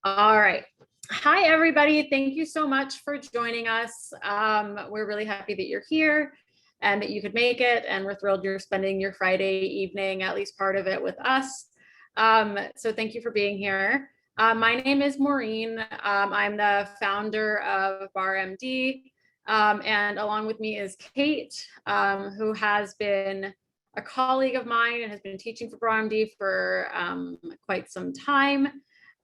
All right. Hi, everybody. Thank you so much for joining us. We're really happy that you're here and that you could make it. And we're thrilled you're spending your Friday evening, at least part of it, with us. So thank you for being here. My name is Maureen. I'm the founder of Bar MD. And along with me is Kate, who has been a colleague of mine and has been teaching for Bar MD for quite some time.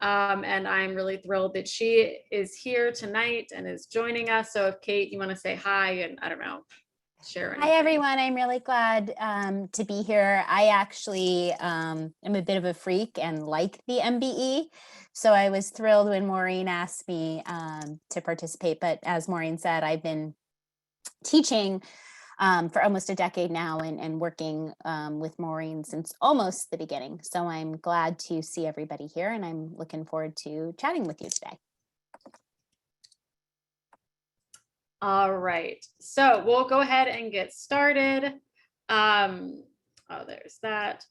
And I'm really thrilled that she is here tonight and is joining us. So if Kate, you want to say hi and I don't know, share anything. Hi, everyone. I'm really glad to be here. I actually am a bit of a freak and like the MBE. So I was thrilled when Maureen asked me to participate. But as Maureen said, I've been teaching for almost a decade now and working with Maureen since almost the beginning. So I'm glad to see everybody here and I'm looking forward to chatting with you today. All right, so we'll go ahead and get started. Oh, there's that.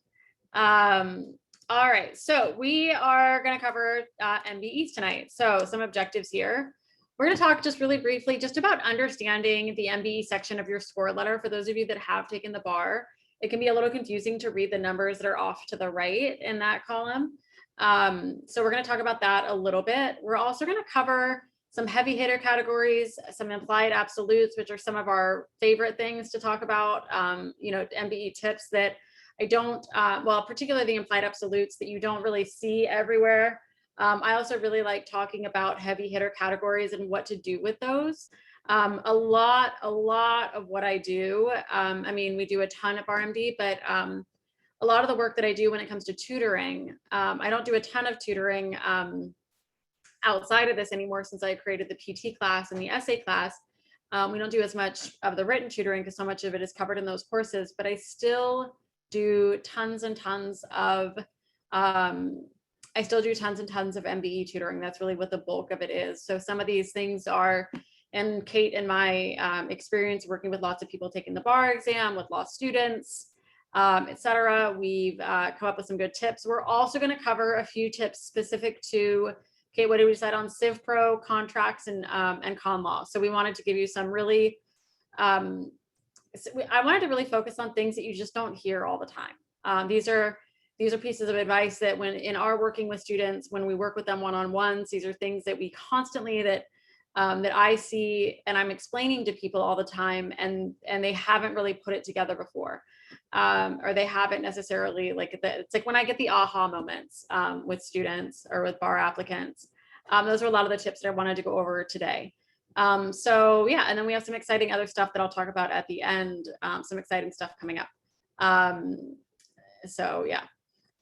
All right, so we are going to cover MBEs tonight. So some objectives here. We're going to talk just really briefly just about understanding the MBE section of your score letter. For those of you that have taken the bar, it can be a little confusing to read the numbers that are off to the right in that column. So we're going to talk about that a little bit. We're also going to cover some heavy hitter categories, some implied absolutes, which are some of our favorite things to talk about, MBE tips that I don't, particularly the implied absolutes that you don't really see everywhere. I also really like talking about heavy hitter categories and what to do with those. A lot of what I do, we do a ton at RMD, but a lot of the work that I do when it comes to tutoring, I don't do a ton of tutoring outside of this anymore since I created the PT class and the essay class. We don't do as much of the written tutoring because so much of it is covered in those courses, but I still do tons and tons of MBE tutoring. That's really what the bulk of it is. So some of these things are, and Kate and my experience working with lots of people taking the bar exam, with law students, etc. We've come up with some good tips. We're also going to cover a few tips specific to, okay, what did we decide on Civ Pro, contracts, and Conlaw. So we wanted to give you some really, I wanted to really focus on things that you just don't hear all the time. These are pieces of advice that when in our working with students, when we work with them one-on-ones, these are things that we constantly that I see and I'm explaining to people all the time, and they haven't really put it together before, or they haven't necessarily it's like when I get the aha moments with students or with bar applicants. Those are a lot of the tips that I wanted to go over today. So yeah, and then we have some exciting other stuff that I'll talk about at the end. Some exciting stuff coming up. So yeah.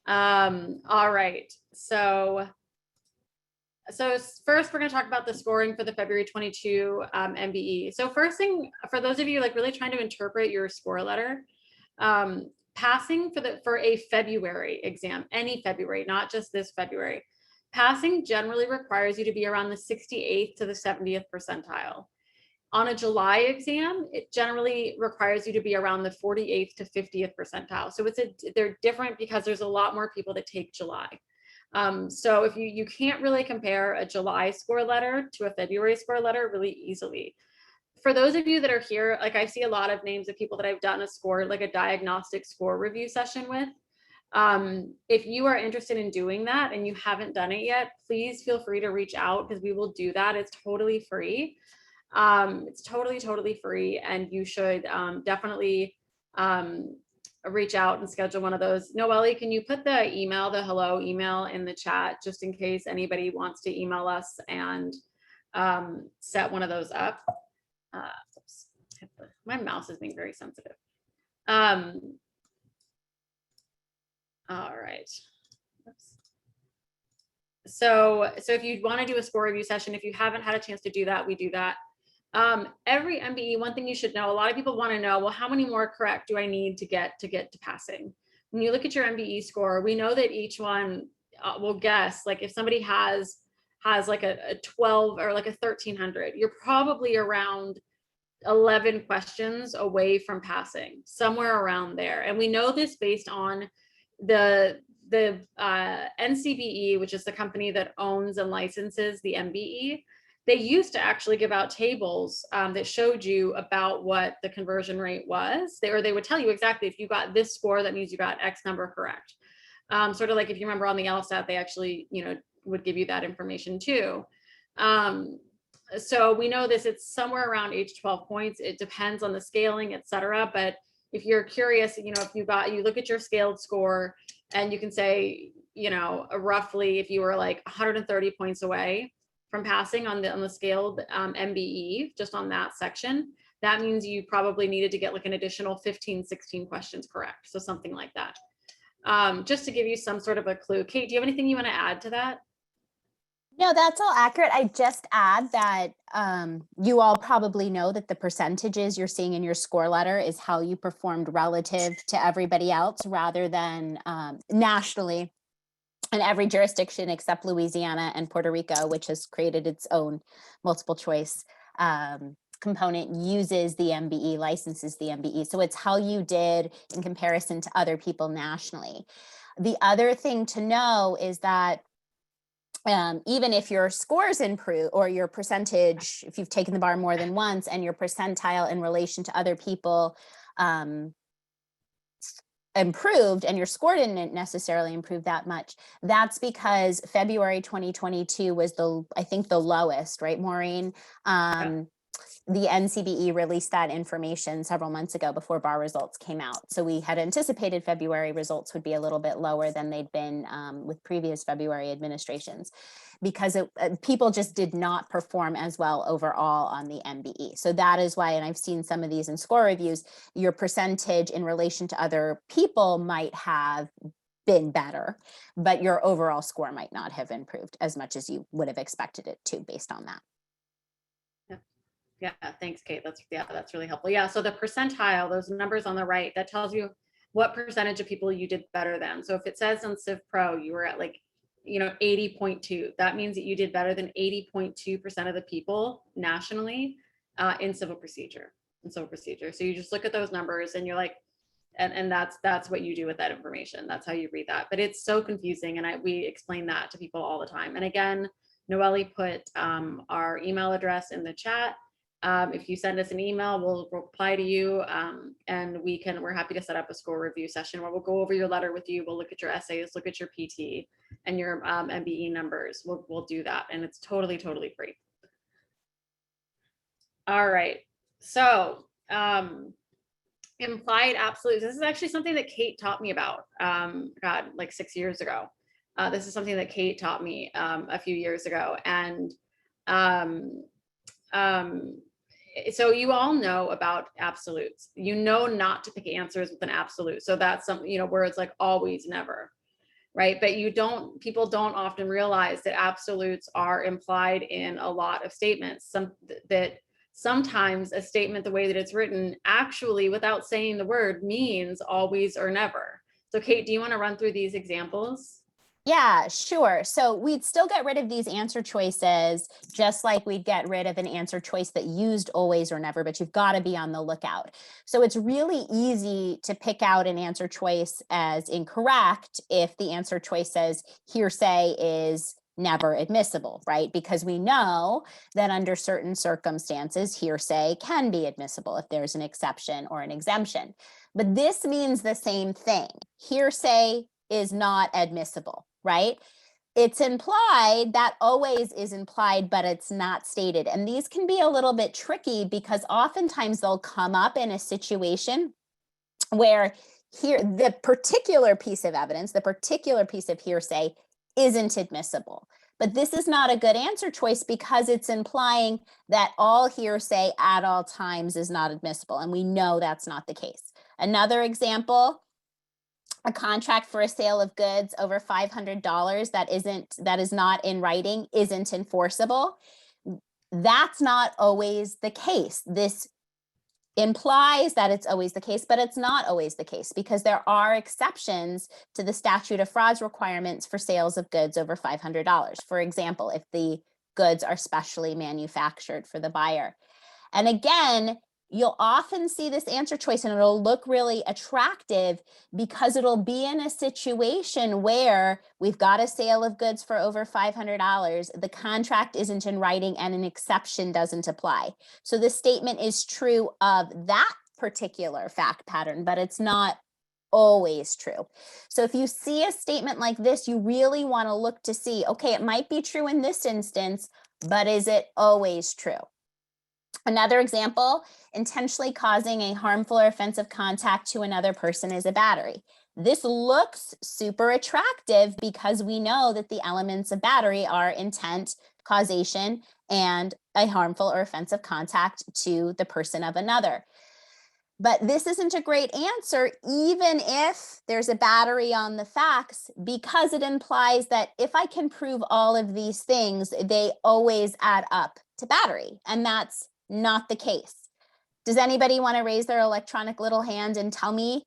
All right. So first we're going to talk about the scoring for the February 22 MBE. So first thing, for those of you really trying to interpret your score letter, passing for a February exam, any February, not just this February, passing generally requires you to be around the 68th to the 70th percentile. On a July exam, it generally requires you to be around the 48th to 50th percentile. So they're different because there's a lot more people that take July. So if you can't really compare a July score letter to a February score letter really easily. For those of you that are here, I see a lot of names of people that I've done a diagnostic score review session with. If you are interested in doing that and you haven't done it yet, please feel free to reach out because we will do that. It's totally free. It's totally free, and you should definitely reach out and schedule one of those. Noelle, can you put the hello email in the chat just in case anybody wants to email us and set one of those up? Oops. My mouse is being very sensitive. All right. Oops. So if you want to do a score review session, if you haven't had a chance to do that, we do that. Every MBE, one thing you should know, a lot of people want to know, well, how many more correct do I need to get to passing? When you look at your MBE score, we know that each one will guess, if somebody has like a 12 or like a 1300, you're probably around 11 questions away from passing, somewhere around there. And we know this based on the the NCBE, which is the company that owns and licenses the MBE, they used to actually give out tables that showed you about what the conversion rate was. They would tell you exactly, if you got this score, that means you got X number correct. Sort of like if you remember on the LSAT, they actually, would give you that information too. So we know this, it's somewhere around 8 to 12 points. It depends on the scaling, et cetera. But if you're curious, if you look at your scaled score and you can say, roughly if you were like 130 points away from passing on the scaled MBE, just on that section, that means you probably needed to get like an additional 15, 16 questions correct. So something like that. Just to give you some sort of a clue. Kate, do you have anything you want to add to that? No, that's all accurate. I just add that you all probably know that the percentages you're seeing in your score letter is how you performed relative to everybody else, rather than nationally in every jurisdiction except Louisiana and Puerto Rico, which has created its own multiple choice component, uses the MBE, licenses the MBE. So it's how you did in comparison to other people nationally. The other thing to know is that even if your scores improve, or your percentage, if you've taken the bar more than once and your percentile in relation to other people improved and your score didn't necessarily improve that much, that's because February 2022 was I think the lowest, right, Maureen? Yeah. The NCBE released that information several months ago before bar results came out. So we had anticipated February results would be a little bit lower than they'd been with previous February administrations, because people just did not perform as well overall on the MBE. So that is why, and I've seen some of these in score reviews, your percentage in relation to other people might have been better, but your overall score might not have improved as much as you would have expected it to based on that. Yeah, thanks, Kate. That's really helpful. Yeah, so the percentile, those numbers on the right, that tells you what percentage of people you did better than. So if it says on Civ Pro you were at like 80.2, that means that you did better than 80.2% of the people nationally in civil procedure. So you just look at those numbers and you're like, and that's what you do with that information. That's how you read that. But it's so confusing, and we explain that to people all the time. And again, Noelle put our email address in the chat. If you send us an email, we'll reply to you, and we're happy to set up a score review session where we'll go over your letter with you. We'll look at your essays, look at your PT and your MBE numbers. We'll do that, and it's totally free. All right, so implied absolutes. This is actually something that Kate taught me about, God, like 6 years ago. This is something that Kate taught me a few years ago, and so you all know about absolutes. You know not to pick answers with an absolute. So that's something, where it's like always, never, right? But people don't often realize that absolutes are implied in a lot of statements. That sometimes a statement, the way that it's written, actually, without saying the word, means always or never. So Kate, do you want to run through these examples? Yeah, sure. So we'd still get rid of these answer choices, just like we'd get rid of an answer choice that used always or never, but you've got to be on the lookout. So it's really easy to pick out an answer choice as incorrect if the answer choice says hearsay is never admissible, right? Because we know that under certain circumstances, hearsay can be admissible if there's an exception or an exemption. But this means the same thing. Hearsay is not admissible, right? It's implied. That always is implied, but it's not stated. And these can be a little bit tricky because oftentimes they'll come up in a situation where the particular piece of evidence, the particular piece of hearsay isn't admissible. But this is not a good answer choice because it's implying that all hearsay at all times is not admissible. And we know that's not the case. Another example, a contract for a sale of goods over $500 that is not in writing isn't enforceable. That's not always the case. This implies that it's always the case, but it's not always the case because there are exceptions to the statute of frauds requirements for sales of goods over $500. For example, if the goods are specially manufactured for the buyer. And again, you'll often see this answer choice and it'll look really attractive because it'll be in a situation where we've got a sale of goods for over $500, the contract isn't in writing and an exception doesn't apply. So the statement is true of that particular fact pattern, but it's not always true. So if you see a statement like this, you really want to look to see, okay, it might be true in this instance, but is it always true? Another example, intentionally causing a harmful or offensive contact to another person is a battery. This looks super attractive because we know that the elements of battery are intent, causation, and a harmful or offensive contact to the person of another. But this isn't a great answer, even if there's a battery on the facts, because it implies that if I can prove all of these things, they always add up to battery. And that's not the case. Does anybody want to raise their electronic little hand and tell me,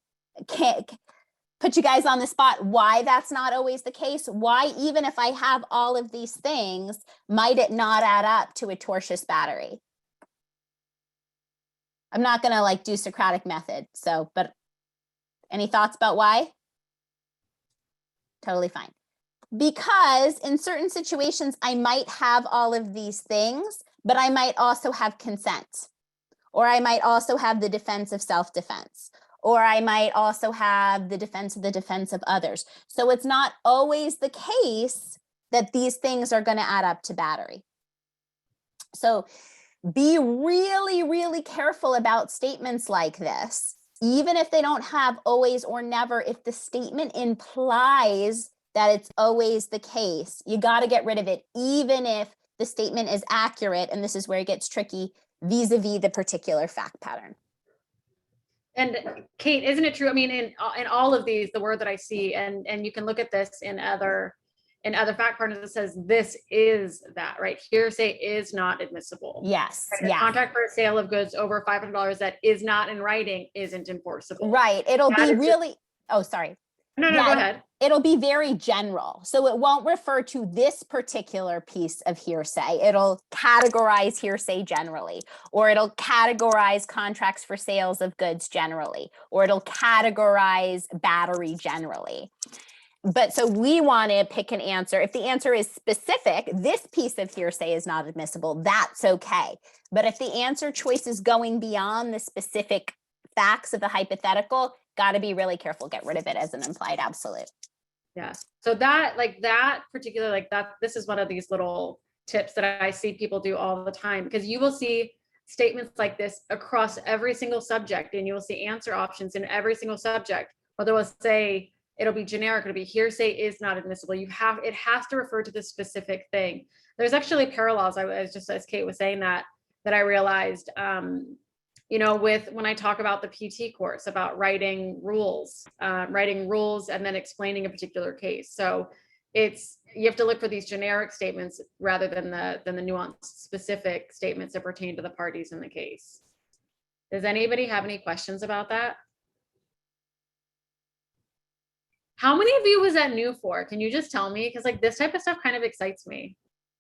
put you guys on the spot, why that's not always the case? Why, even if I have all of these things, might it not add up to a tortious battery? I'm not going to like do Socratic method. So, but any thoughts about why? Totally fine. Because in certain situations, I might have all of these things, but I might also have consent, or I might also have the defense of self-defense, or I might also have the defense of others. So it's not always the case that these things are going to add up to battery. So be really, really careful about statements like this, even if they don't have always or never. If the statement implies that it's always the case, you got to get rid of it, even if the statement is accurate. And this is where it gets tricky vis-a-vis the particular fact pattern. And Kate, isn't it true? I mean, in all of these, the word that I see, and you can look at this in other fact patterns, it says this is that, right? Hearsay is not admissible. Yes. Right? Yeah. Contract for a sale of goods over $500 that is not in writing isn't enforceable. Right. It'll be really, oh, sorry. No, go ahead. It'll be very general. So it won't refer to this particular piece of hearsay. It'll categorize hearsay generally, or it'll categorize contracts for sales of goods generally, or it'll categorize battery generally. But so we want to pick an answer. If the answer is specific, this piece of hearsay is not admissible, that's okay. But if the answer choice is going beyond the specific facts of the hypothetical, got to be really careful, get rid of it as an implied absolute. Yeah. So that, like that particular, like that, this is one of these little tips that I see people do all the time, because you will see statements like this across every single subject, and you will see answer options in every single subject, whether we'll say, it'll be generic, it'll be hearsay is not admissible. It has to refer to the specific thing. There's actually parallels. I was just, as Kate was saying that I realized, with when I talk about the PT course about writing rules and then explaining a particular case. So you have to look for these generic statements rather than the nuanced specific statements that pertain to the parties in the case. Does anybody have any questions about that? How many of you was that new for? Can you just tell me? Because like this type of stuff kind of excites me.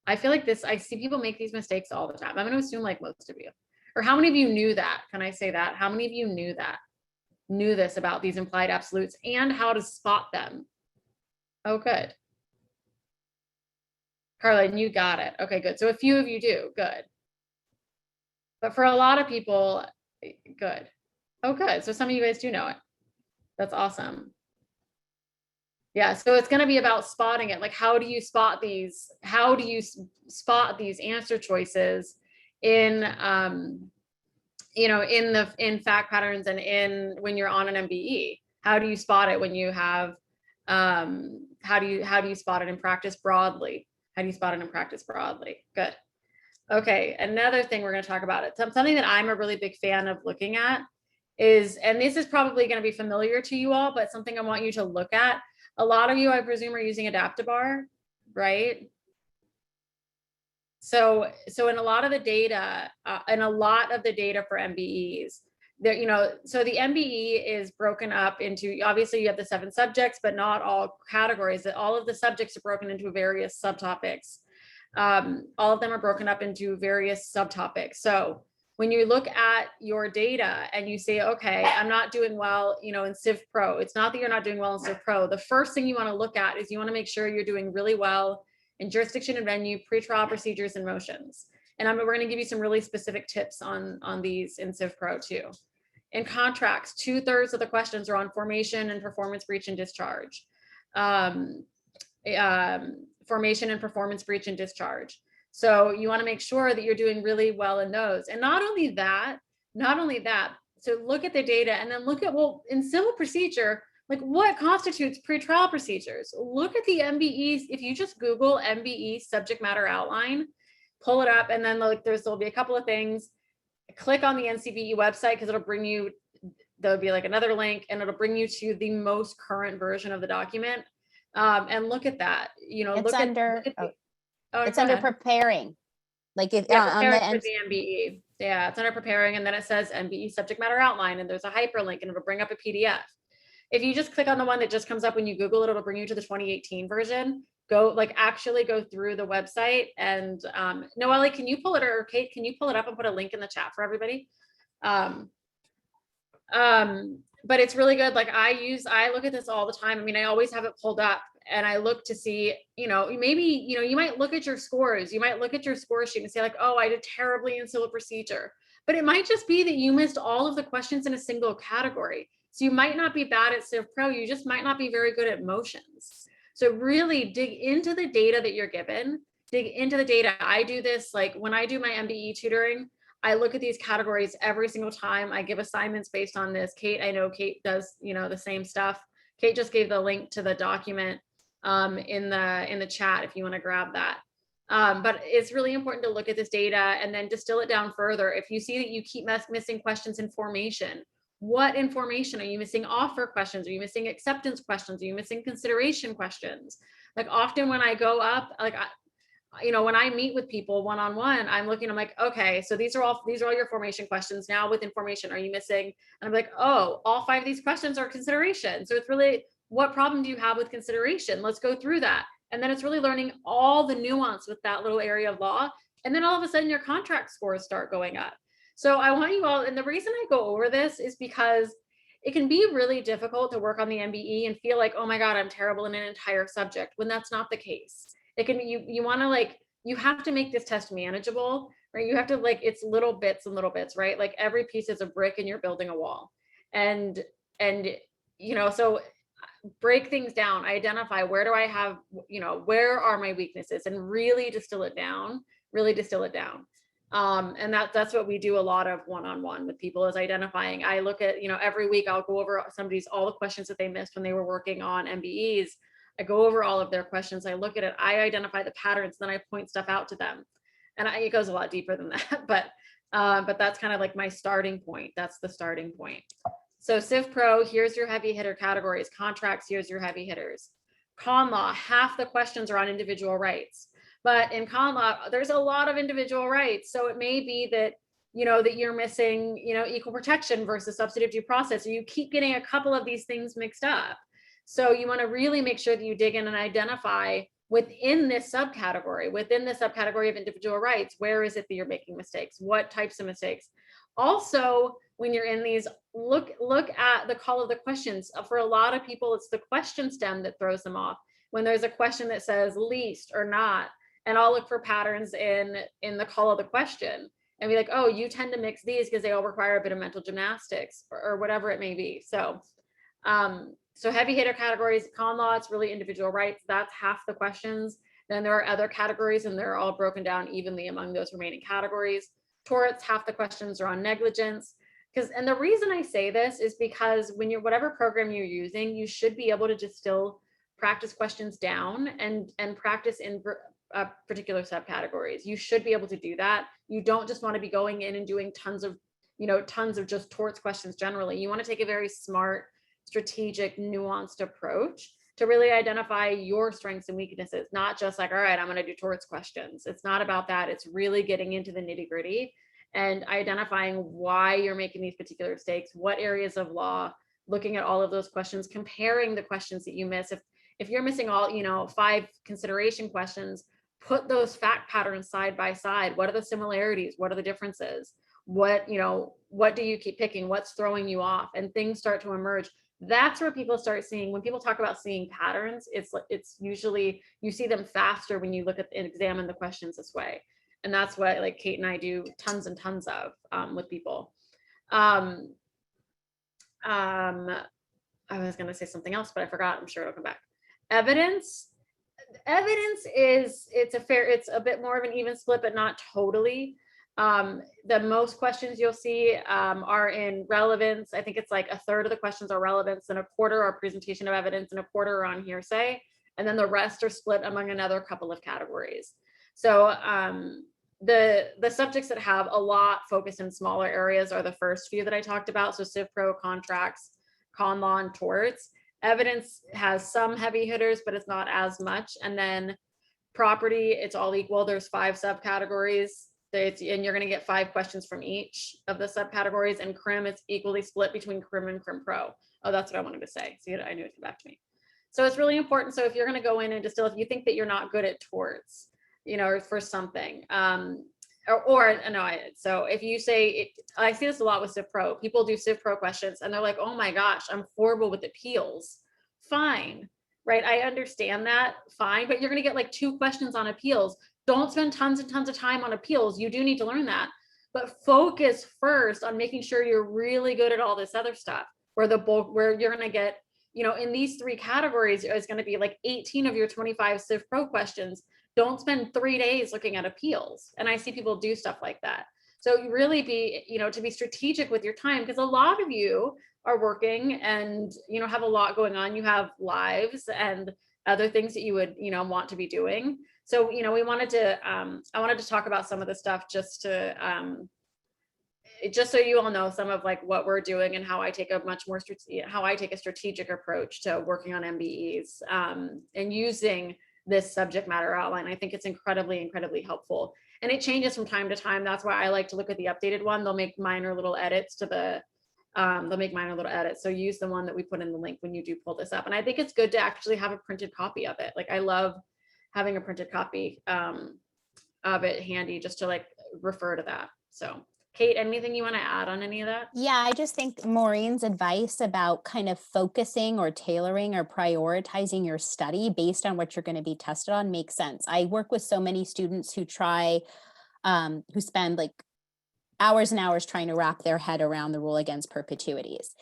I feel like I see people make these mistakes all the time. I'm going to assume like most of you. Or how many of you knew that? Can I say that? How many of you knew this about these implied absolutes and how to spot them? Oh, good. Carlin, you got it. Okay, good. So a few of you do. Good. But for a lot of people, good. Oh, good. So some of you guys do know it. That's awesome. Yeah, so it's going to be about spotting it. Like, how do you spot these? How do you spot these answer choices in, in fact patterns and when you're on an MBE? How do you spot it when you have, how do you spot it in practice broadly? How do you spot it in practice broadly? Good. Okay, another thing we're going to talk about it. Something that I'm a really big fan of looking at is, and this is probably going to be familiar to you all, but something I want you to look at. A lot of you, I presume, are using Adaptabar, right? So in a lot of the data, for MBEs, so the MBE is broken up into, obviously you have the 7 subjects, but not all categories. All of the subjects are broken into various subtopics. All of them are broken up into various subtopics. So When you look at your data and you say, okay, I'm not doing well, in Civ Pro, it's not that you're not doing well in Civ Pro. The first thing you want to look at is you want to make sure you're doing really well in jurisdiction and venue, pretrial procedures, and motions. And we're going to give you some really specific tips on these in Civ Pro too. In contracts, 2/3 of the questions are on formation and performance breach and discharge. Formation and performance breach and discharge. So you want to make sure that you're doing really well in those. And not only that, so look at the data and then look at, well, in civil procedure, like what constitutes pretrial procedures? Look at the MBEs. If you just Google MBE subject matter outline, pull it up, and then there'll be a couple of things. Click on the NCBE website because it'll bring you, there'll be like another link and it'll bring you to the most current version of the document. And look at that, It's under preparing. Like if preparing for the MBE. Yeah, it's under preparing, and then it says MBE subject matter outline, and there's a hyperlink, and it'll bring up a PDF. If you just click on the one that just comes up when you Google it, it'll bring you to the 2018 version. Actually go through the website. And Noelle, can you pull it, or Kate, can you pull it up and put a link in the chat for everybody? But it's really good. Like I look at this all the time. I mean, I always have it pulled up and I look to see, maybe, you might look at your scores. You might look at your score sheet and say like, oh, I did terribly in civil procedure, but it might just be that you missed all of the questions in a single category. So you might not be bad at Civ Pro. You just might not be very good at motions. So really dig into the data that you're given, dig into the data. I do this, like when I do my MBE tutoring, I look at these categories every single time. I give assignments based on this. Kate, I know Kate does, the same stuff. Kate just gave the link to the document in the chat if you want to grab that. But it's really important to look at this data and then distill it down further. If you see that you keep missing questions in formation, what information are you missing? Offer questions? Are you missing acceptance questions? Are you missing consideration questions? Like often when I go up, when I meet with people one-on-one, I'm like, okay, so these are all your formation questions. Now with information, are you missing? And I'm like, oh, all 5 of these questions are consideration. So it's really, what problem do you have with consideration? Let's go through that. And then it's really learning all the nuance with that little area of law. And then all of a sudden your contract scores start going up. So I want you all, and the reason I go over this is because it can be really difficult to work on the MBE and feel like, oh my God, I'm terrible in an entire subject, when that's not the case. It can, you want to you have to make this test manageable, right? You have to it's little bits and little bits, right? Like every piece is a brick and you're building a wall. And so break things down, identify where do I have, where are my weaknesses, and really distill it down. And that's what we do a lot of one-on-one with people, is identifying. I look at, every week I'll go over all the questions that they missed when they were working on MBEs. I go over all of their questions. I look at it. I identify the patterns. Then I point stuff out to them. And it goes a lot deeper than that. But that's kind of like my starting point. That's the starting point. So Civ Pro, here's your heavy hitter categories. Contracts, here's your heavy hitters. Conlaw, half the questions are on individual rights. But in Conlaw, there's a lot of individual rights. So it may be that, that you're missing, equal protection versus substantive due process, or you keep getting a couple of these things mixed up. So you want to really make sure that you dig in and identify within this subcategory of individual rights, where is it that you're making mistakes? What types of mistakes? Also, when you're in these, look at the call of the questions. For a lot of people, it's the question stem that throws them off. When there's a question that says least or not, and I'll look for patterns in the call of the question and be like, oh, you tend to mix these because they all require a bit of mental gymnastics or whatever it may be. So heavy hitter categories, Conlaw, it's really individual rights. That's half the questions. Then there are other categories and they're all broken down evenly among those remaining categories. Torts, half the questions are on negligence. And the reason I say this is because when whatever program you're using, you should be able to just still practice questions down and practice in particular subcategories. You should be able to do that. You don't just want to be going in and doing tons of just torts questions generally. You want to take a very smart, strategic, nuanced approach to really identify your strengths and weaknesses, not just like, all right, I'm going to do torts questions. It's not about that. It's really getting into the nitty gritty and identifying why you're making these particular mistakes, what areas of law, looking at all of those questions, comparing the questions that you miss. If you're missing all, 5 consideration questions, put those fact patterns side by side. What are the similarities? What are the differences? What, what do you keep picking? What's throwing you off? And things start to emerge. That's where people start seeing, when people talk about seeing patterns, it's usually, you see them faster when you look at and examine the questions this way. And that's what like Kate and I do tons and tons of with people. I was going to say something else, but I forgot. I'm sure it'll come back. Evidence is, it's a bit more of an even split, but not totally. The most questions you'll see are in relevance. I think it's like a third of the questions are relevance, and a quarter are presentation of evidence, and a quarter are on hearsay. And then the rest are split among another couple of categories. So the subjects that have a lot focused in smaller areas are the first few that I talked about. So Civ Pro, contracts, Conlaw, and torts. Evidence has some heavy hitters, but it's not as much. And then property, it's all equal. There's 5 subcategories. And you're going to get 5 questions from each of the subcategories. And crim, it's equally split between crim and crim pro. Oh, that's what I wanted to say. See, I knew it came back to me. So it's really important. So if you're going to go in and distill, if you think that you're not good at torts, for something, so if you say, I see this a lot with Civ Pro, people do Civ Pro questions and they're like, oh my gosh, I'm horrible with appeals. Fine, right? I understand that, fine, but you're going to get like 2 questions on appeals. Don't spend tons and tons of time on appeals. You do need to learn that, but focus first on making sure you're really good at all this other stuff, where you're going to get, in these 3 categories, it's going to be like 18 of your 25 Civ Pro questions. Don't spend 3 days looking at appeals. And I see people do stuff like that. So you really to be strategic with your time, because a lot of you are working and, have a lot going on. You have lives and other things that you would, want to be doing. So, I wanted to talk about some of the stuff just so you all know some of like what we're doing and how I take a strategic approach to working on MBEs and using this subject matter outline. I think it's incredibly, incredibly helpful. And it changes from time to time. That's why I like to look at the updated one. They'll make minor little edits So use the one that we put in the link when you do pull this up. And I think it's good to actually have a printed copy of it. Like I love having a printed copy of it handy just to like refer to that. So Kate, anything you want to add on any of that? Yeah, I just think Maureen's advice about kind of focusing or tailoring or prioritizing your study based on what you're going to be tested on makes sense. I work with so many students who who spend like hours and hours trying to wrap their head around the rule against perpetuities.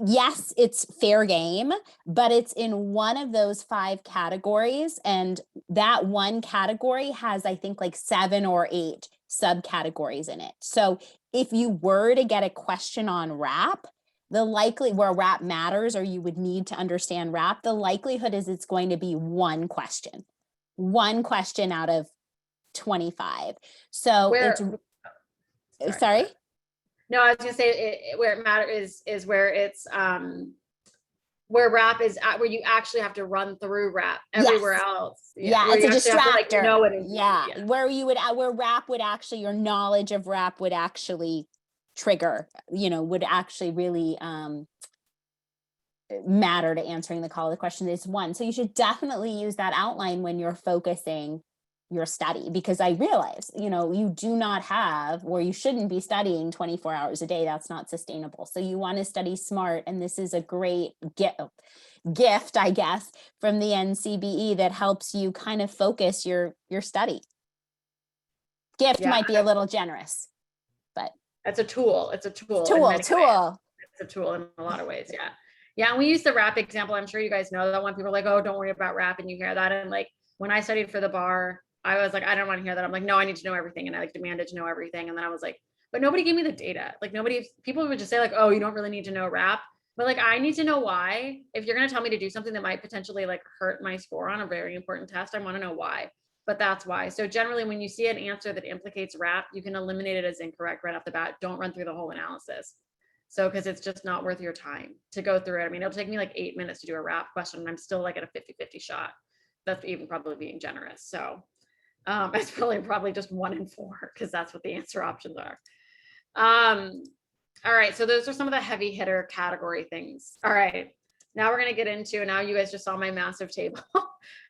Yes, it's fair game, but it's in one of those 5 categories. And that one category has, I think, like 7 or 8 subcategories in it. So if you were to get a question on RAP, where RAP matters, or you would need to understand RAP, the likelihood is it's going to be one question out of 25. So sorry. No, I was gonna say where it matters is where it's where RAP is at, where you actually have to run through RAP. Everywhere else. Yeah, it's a distractor. Yeah. Where RAP would actually, your knowledge of RAP would actually trigger, would actually really matter to answering the call of the question is one. So you should definitely use that outline when you're focusing your study, because I realize, you do not have, or you shouldn't be studying 24 hours a day. That's not sustainable. So you want to study smart. And this is a great gift, I guess, from the NCBE that helps you kind of focus your study. Gift might be a little generous, but it's a tool. It's a tool. It's a tool in a lot of ways. Yeah. Yeah. And we use the RAP example. I'm sure you guys know that when people are like, oh, don't worry about RAP, and you hear that. And like, when I studied for the bar, I was like, I don't want to hear that. I'm like, no, I need to know everything. And I like demanded to know everything. And then I was like, but nobody gave me the data. Like people would just say like, oh, you don't really need to know RAP. But like, I need to know why. If you're going to tell me to do something that might potentially like hurt my score on a very important test, I want to know why. But that's why. So generally, when you see an answer that implicates RAP, you can eliminate it as incorrect right off the bat. Don't run through the whole analysis. So, because it's just not worth your time to go through it. I mean, it'll take me like 8 minutes to do a RAP question, and I'm still like at a 50-50 shot. That's even probably being generous. So it's probably just 1 in 4, because that's what the answer options are. All right, so those are some of the heavy hitter category things. All right, now we're going to get into, now you guys just saw my massive table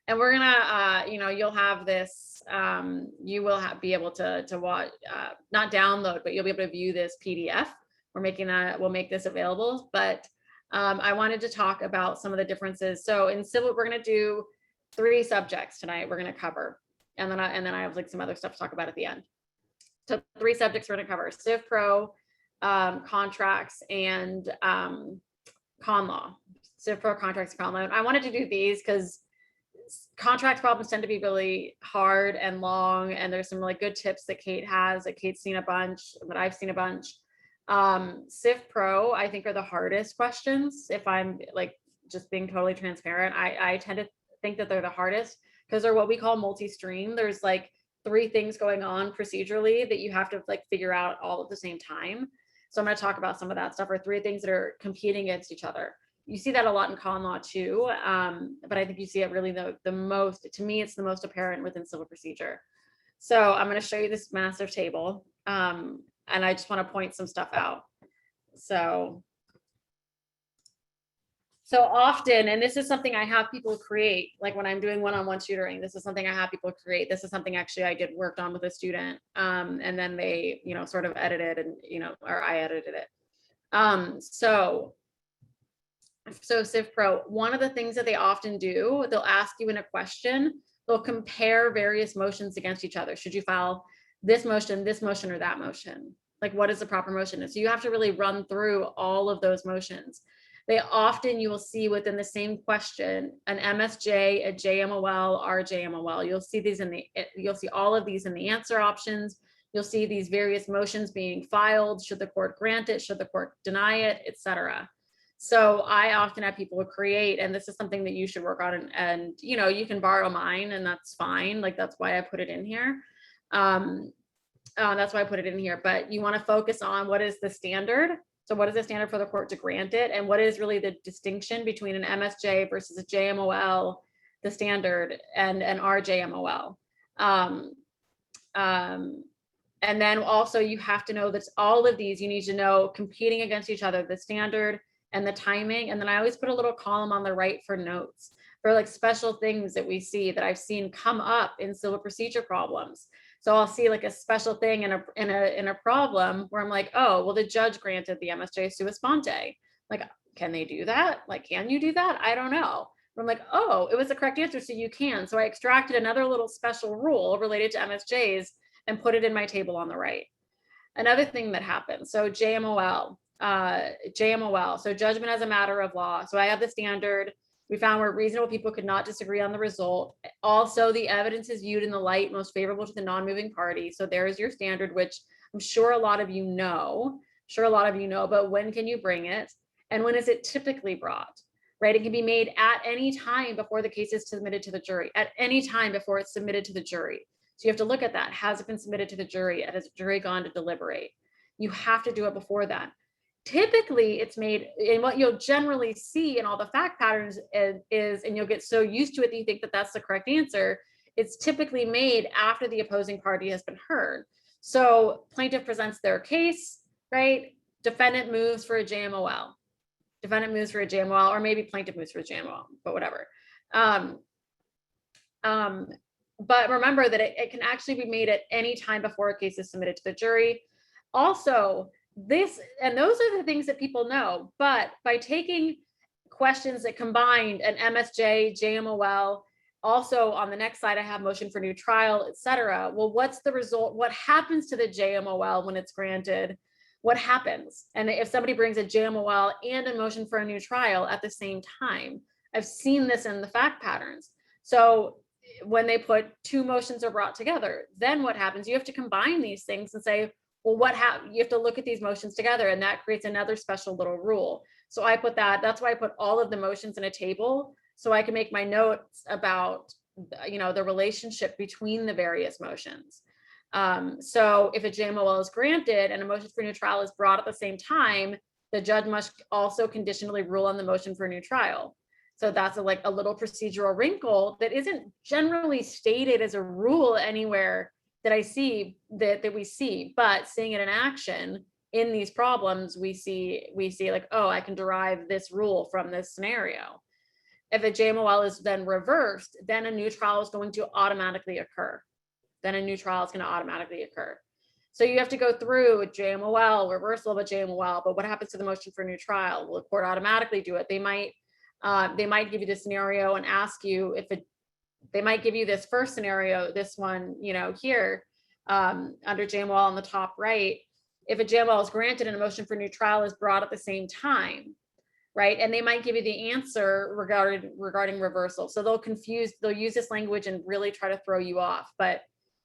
And we're gonna, you'll have this, you will be able to watch, not download, but you'll be able to view this PDF. We'll make this available, but I wanted to talk about some of the differences. So in civil, we're gonna do 3 subjects tonight we're gonna cover. And then I have like some other stuff to talk about at the end. So 3 subjects we're gonna cover: Civ Pro, contracts, and Conlaw. Civ Pro, contracts, Conlaw. And I wanted to do these because contract problems tend to be really hard and long, and there's some really good tips that Kate has, that Kate's seen a bunch, that I've seen a bunch. Civ Pro, I think, are the hardest questions. If I'm like just being totally transparent, I tend to think that they're the hardest because they're what we call multi-stream. There's like 3 things going on procedurally that you have to like figure out all at the same time. So I'm going to talk about some of that stuff, or 3 things that are competing against each other. You see that a lot in Conlaw too, but I think you see it really the most, to me, it's the most apparent within civil procedure. So I'm going to show you this massive table, and I just want to point some stuff out. So often, and this is something I have people create, like when I'm doing one-on-one tutoring, this is something I have people create. This is something actually I worked on with a student, and then they, sort of edited and, or I edited it. So Civ Pro, one of the things that they often do, they'll ask you in a question, they'll compare various motions against each other. Should you file this motion, or that motion? Like, what is the proper motion? And so you have to really run through all of those motions. You will see within the same question, an MSJ, a JMOL, RJMOL. You'll see all of these in the answer options. You'll see these various motions being filed. Should the court grant it? Should the court deny it? Etc. So I often have people create, and this is something that you should work on, and you can borrow mine, and that's fine. Like, that's why I put it in here. That's why I put it in here. But you want to focus on what is the standard. So what is the standard for the court to grant it, and what is really the distinction between an MSJ versus a JMOL, the standard, and an RJMOL. And then also you have to know that all of these, you need to know competing against each other, the standard and the timing. And then I always put a little column on the right for notes, for like special things that we see, that I've seen come up in civil procedure problems. So I'll see like a special thing in a problem where I'm like, oh, well, the judge granted the MSJ sua sponte. Like, can they do that? Like, can you do that? I don't know. But I'm like, oh, it was the correct answer, so you can. So I extracted another little special rule related to MSJs and put it in my table on the right. Another thing that happens, so JMOL, so judgment as a matter of law. So I have the standard. We found where reasonable people could not disagree on the result. Also, the evidence is viewed in the light most favorable to the non-moving party. So there is your standard, which I'm sure a lot of you know. But when can you bring it? And when is it typically brought? Right? It can be made at any time before the case is submitted to the jury, at any time before it's submitted to the jury. So you have to look at that. Has it been submitted to the jury? Has the jury gone to deliberate? You have to do it before that. Typically it's made, and what you'll generally see in all the fact patterns is, and you'll get so used to it that you think that that's the correct answer, it's typically made after the opposing party has been heard. So plaintiff presents their case, right? Defendant moves for a JMOL. Or maybe plaintiff moves for a JMOL, but whatever. But remember that it can actually be made at any time before a case is submitted to the jury. Also, those are the things that people know, but by taking questions that combined an MSJ, JMOL, also on the next slide, I have motion for new trial, etc. Well, what's the result? What happens to the JMOL when it's granted? What happens? And if somebody brings a JMOL and a motion for a new trial at the same time, I've seen this in the fact patterns. So when they put 2 motions are brought together, then what happens? You have to combine these things and say, well, you have to look at these motions together, and that creates another special little rule. So I put that's why I put all of the motions in a table, so I can make my notes about, the relationship between the various motions. So if a JMOL is granted and a motion for new trial is brought at the same time, the judge must also conditionally rule on the motion for a new trial. So that's a little procedural wrinkle that isn't generally stated as a rule anywhere that I see that we see, but seeing it in action in these problems, we see like, oh, I can derive this rule from this scenario. If a JMOL is then reversed, then a new trial is going to automatically occur. So you have to go through a JMOL, reversal of a JMOL, but what happens to the motion for a new trial? Will the court automatically do it? They might give you the scenario and ask you they might give you this first scenario, this one, here, under JMOL on the top right. If a JMOL is granted and a motion for new trial is brought at the same time, right? And they might give you the answer regarding reversal. So they'll use this language and really try to throw you off. But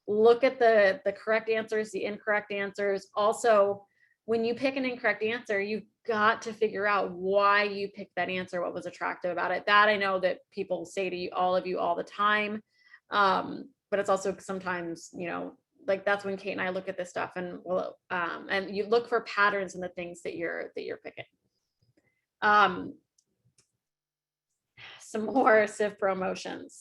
look at the correct answers, the incorrect answers. Also, when you pick an incorrect answer, you've got to figure out why you picked that answer, what was attractive about it. That I know that people say to you, all of you, all the time. But it's also sometimes, like that's when Kate and I look at this stuff, and you look for patterns in the things that you're picking. Some more Civ Pro motions.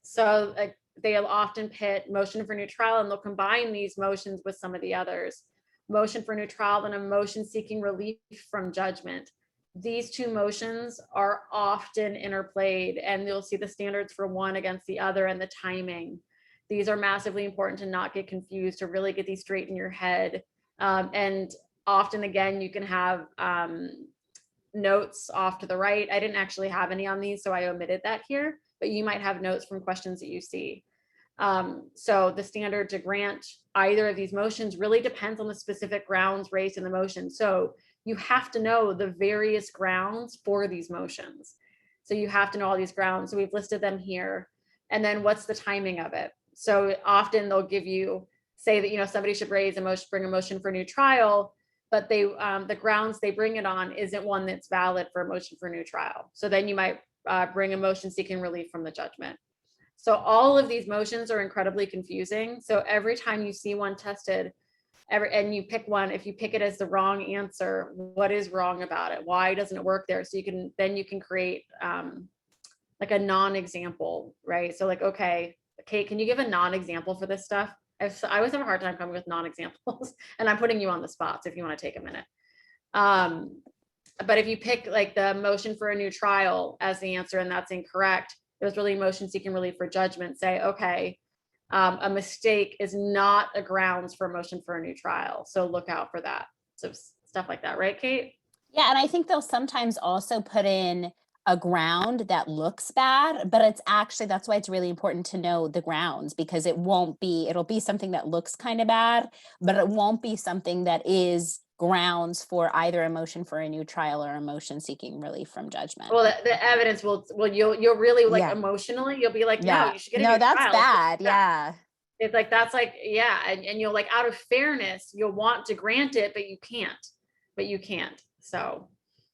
So they'll often pit motion for new trial, and they'll combine these motions with some of the others. Motion for new trial and a motion seeking relief from judgment. These two motions are often interplayed, and you'll see the standards for one against the other and the timing. These are massively important to not get confused, to really get these straight in your head. And often, again, you can have notes off to the right. I didn't actually have any on these, so I omitted that here, but you might have notes from questions that you see. So the standard to grant either of these motions really depends on the specific grounds raised in the motion. So you have to know the various grounds for these motions. So you have to know all these grounds. So we've listed them here. And then what's the timing of it? So often they'll give you, say that, somebody should bring a motion for a new trial, but the grounds they bring it on isn't one that's valid for a motion for a new trial. So then you might bring a motion seeking relief from the judgment. So all of these motions are incredibly confusing. So every time you see one tested, and you pick one, if you pick it as the wrong answer, what is wrong about it? Why doesn't it work there? So you can create like a non-example, right? So like, okay, Kate, can you give a non-example for this stuff? I always have a hard time coming with non-examples, and I'm putting you on the spot, so if you want to take a minute. But if you pick like the motion for a new trial as the answer and that's incorrect, it was really motion seeking relief for judgment, say, okay, a mistake is not a grounds for a motion for a new trial. So look out for that. So stuff like that, right, Kate? Yeah, and I think they'll sometimes also put in a ground that looks bad, but it's actually, that's why it's really important to know the grounds, because it'll be something that looks kind of bad, but it won't be something that is grounds for either a motion for a new trial or a motion seeking relief from judgment. Well, the evidence you'll really like emotionally, you'll be like, no, yeah, you should get a new that's trial. bad. Yeah. It's like, that's like, yeah. And you'll like, out of fairness, you'll want to grant it, but you can't. So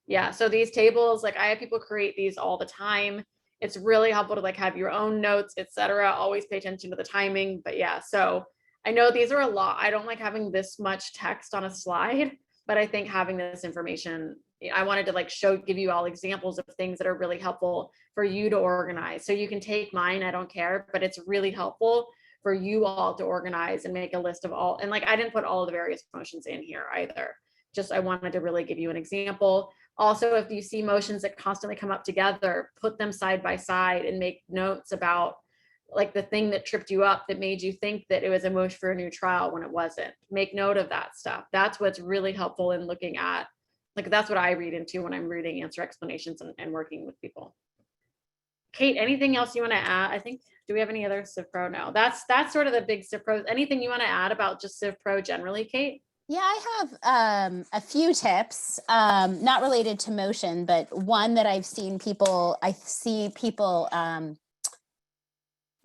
yeah. So these tables, like I have people create these all the time. It's really helpful to like have your own notes, etc. Always pay attention to the timing. But yeah, so I know these are a lot. I don't like having this much text on a slide, but I think having this information, I wanted to like give you all examples of things that are really helpful for you to organize. So you can take mine, I don't care, but it's really helpful for you all to organize and make a list of all. And like, I didn't put all of the various motions in here either. Just, I wanted to really give you an example. Also, if you see motions that constantly come up together, put them side by side and make notes about like the thing that tripped you up that made you think that it was a motion for a new trial when it wasn't. Make note of that stuff. That's what's really helpful in looking at, like, that's what I read into when I'm reading answer explanations and working with people. Kate, anything else you want to add? I think, do we have any other Civ Pro? No, that's sort of the big Civ Pro. Anything you want to add about just Civ Pro generally, Kate? Yeah, I have a few tips, not related to motion, but one that I see people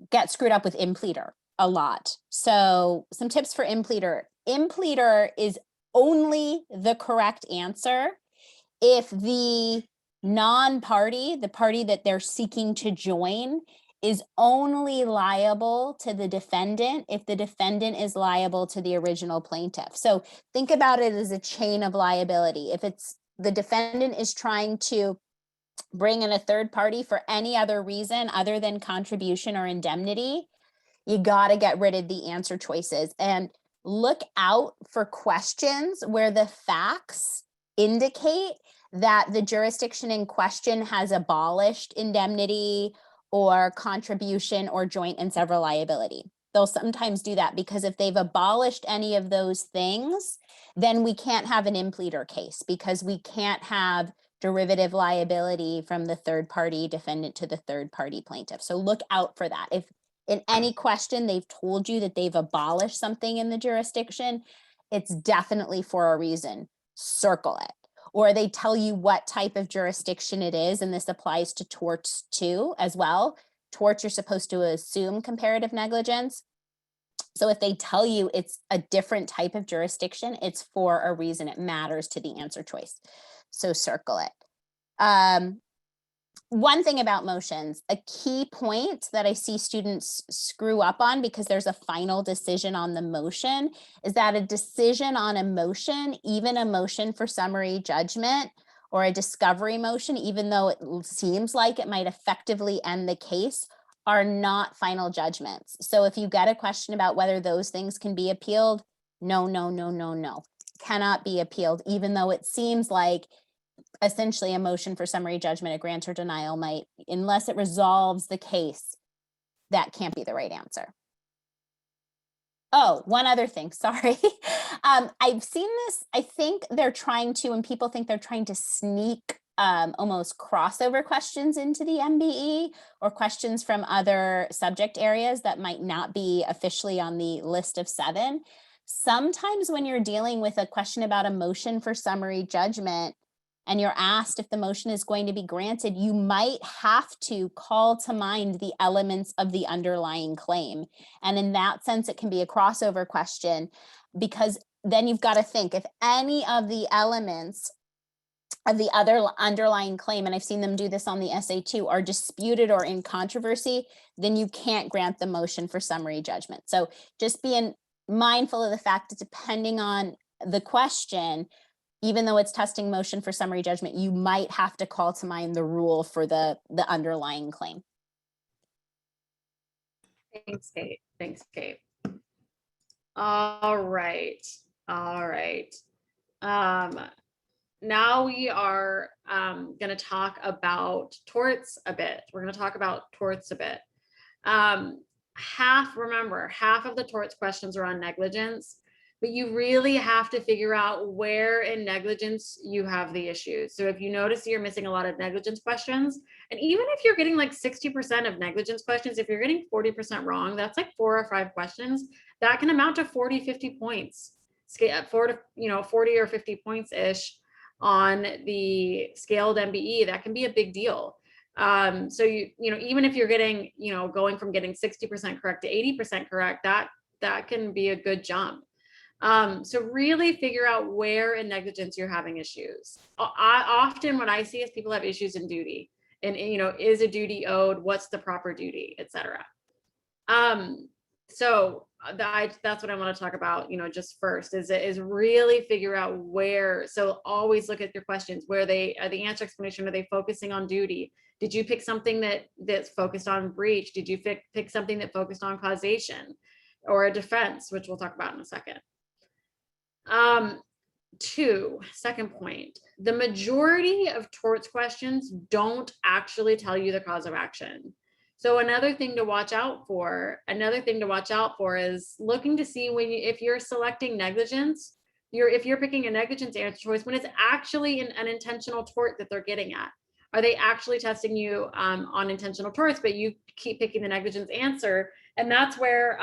get screwed up with impleter a lot. So some tips for impleter. Impleter is only the correct answer if the non-party, the party that they're seeking to join, is only liable to the defendant if the defendant is liable to the original plaintiff. So think about it as a chain of liability. If it's the defendant is trying to bring in a third party for any other reason other than contribution or indemnity, you got to get rid of the answer choices and look out for questions where the facts indicate that the jurisdiction in question has abolished indemnity or contribution or joint and several liability. They'll sometimes do that because if they've abolished any of those things, then we can't have an impleader case because we can't have derivative liability from the third party defendant to the third party plaintiff. So look out for that. If in any question they've told you that they've abolished something in the jurisdiction, it's definitely for a reason. Circle it. Or they tell you what type of jurisdiction it is, and this applies to torts too as well. Torts, you're supposed to assume comparative negligence. So if they tell you it's a different type of jurisdiction, it's for a reason. It matters to the answer choice. So circle it. One thing about motions, a key point that I see students screw up on because there's a final decision on the motion is that a decision on a motion, even a motion for summary judgment or a discovery motion, even though it seems like it might effectively end the case, are not final judgments. So if you get a question about whether those things can be appealed, no, cannot be appealed, even though it seems like essentially a motion for summary judgment, a grant or denial might, unless it resolves the case, that can't be the right answer. Oh, one other thing, sorry. I've seen this, I think they're trying to, and people think they're trying to sneak almost crossover questions into the MBE or questions from other subject areas that might not be officially on the list of 7. Sometimes when you're dealing with a question about a motion for summary judgment, and you're asked if the motion is going to be granted, you might have to call to mind the elements of the underlying claim. And in that sense, it can be a crossover question because then you've got to think if any of the elements of the other underlying claim, and I've seen them do this on the essay too, are disputed or in controversy, then you can't grant the motion for summary judgment. So just being mindful of the fact that depending on the question, even though it's testing motion for summary judgment, you might have to call to mind the rule for the underlying claim. Thanks, Kate. Thanks, Kate. All right. Now we are going to talk about torts a bit. We're going to talk about torts a bit. Remember, half of the torts questions are on negligence, but you really have to figure out where in negligence you have the issues. So if you notice you're missing a lot of negligence questions, and even if you're getting like 60% of negligence questions, if you're getting 40% wrong, that's like 4 or 5 questions. That can amount to 40, 50 points, 40 or 50 points-ish on the scaled MBE. That can be a big deal. So even if you're getting, going from getting 60% correct to 80% correct, that can be a good jump. So really figure out where in negligence you're having issues. Often what I see is people have issues in duty and is a duty owed? What's the proper duty, etc. So that's what I want to talk about, just first is really figure out where. So always look at your questions, where the answer explanation, are they focusing on duty? Did you pick something that's focused on breach? Did you pick something that focused on causation or a defense, which we'll talk about in a second. Second point, the majority of torts questions don't actually tell you the cause of action. So another thing to watch out for is looking to see if you're selecting negligence, if you're picking a negligence answer choice, when it's actually an intentional tort that they're getting at. Are they actually testing you on intentional torts, but you keep picking the negligence answer? And that's where,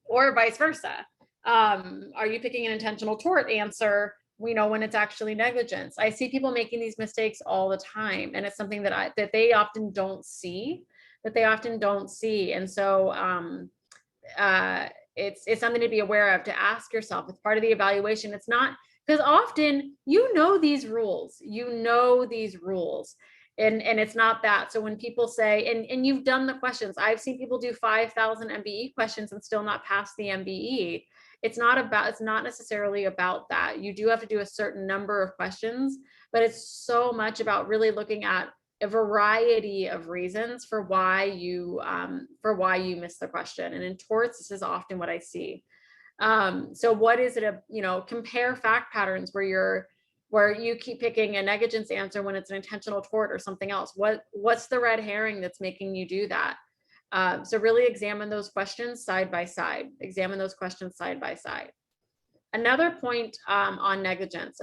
or vice versa. Are you picking an intentional tort answer, when it's actually negligence? I see people making these mistakes all the time, and it's something that they often don't see. And so it's something to be aware of, to ask yourself. It's part of the evaluation. It's not, because often these rules, and it's not that. So when people say, and you've done the questions, I've seen people do 5,000 MBE questions and still not pass the MBE. It's not necessarily about that. You do have to do a certain number of questions, but it's so much about really looking at a variety of reasons for why you missed the question. And in torts, this is often what I see. So what is it? Compare fact patterns where where you keep picking a negligence answer when it's an intentional tort or something else. What's the red herring that's making you do that? So really examine those questions side by side. Examine those questions side by side. Another point on negligence.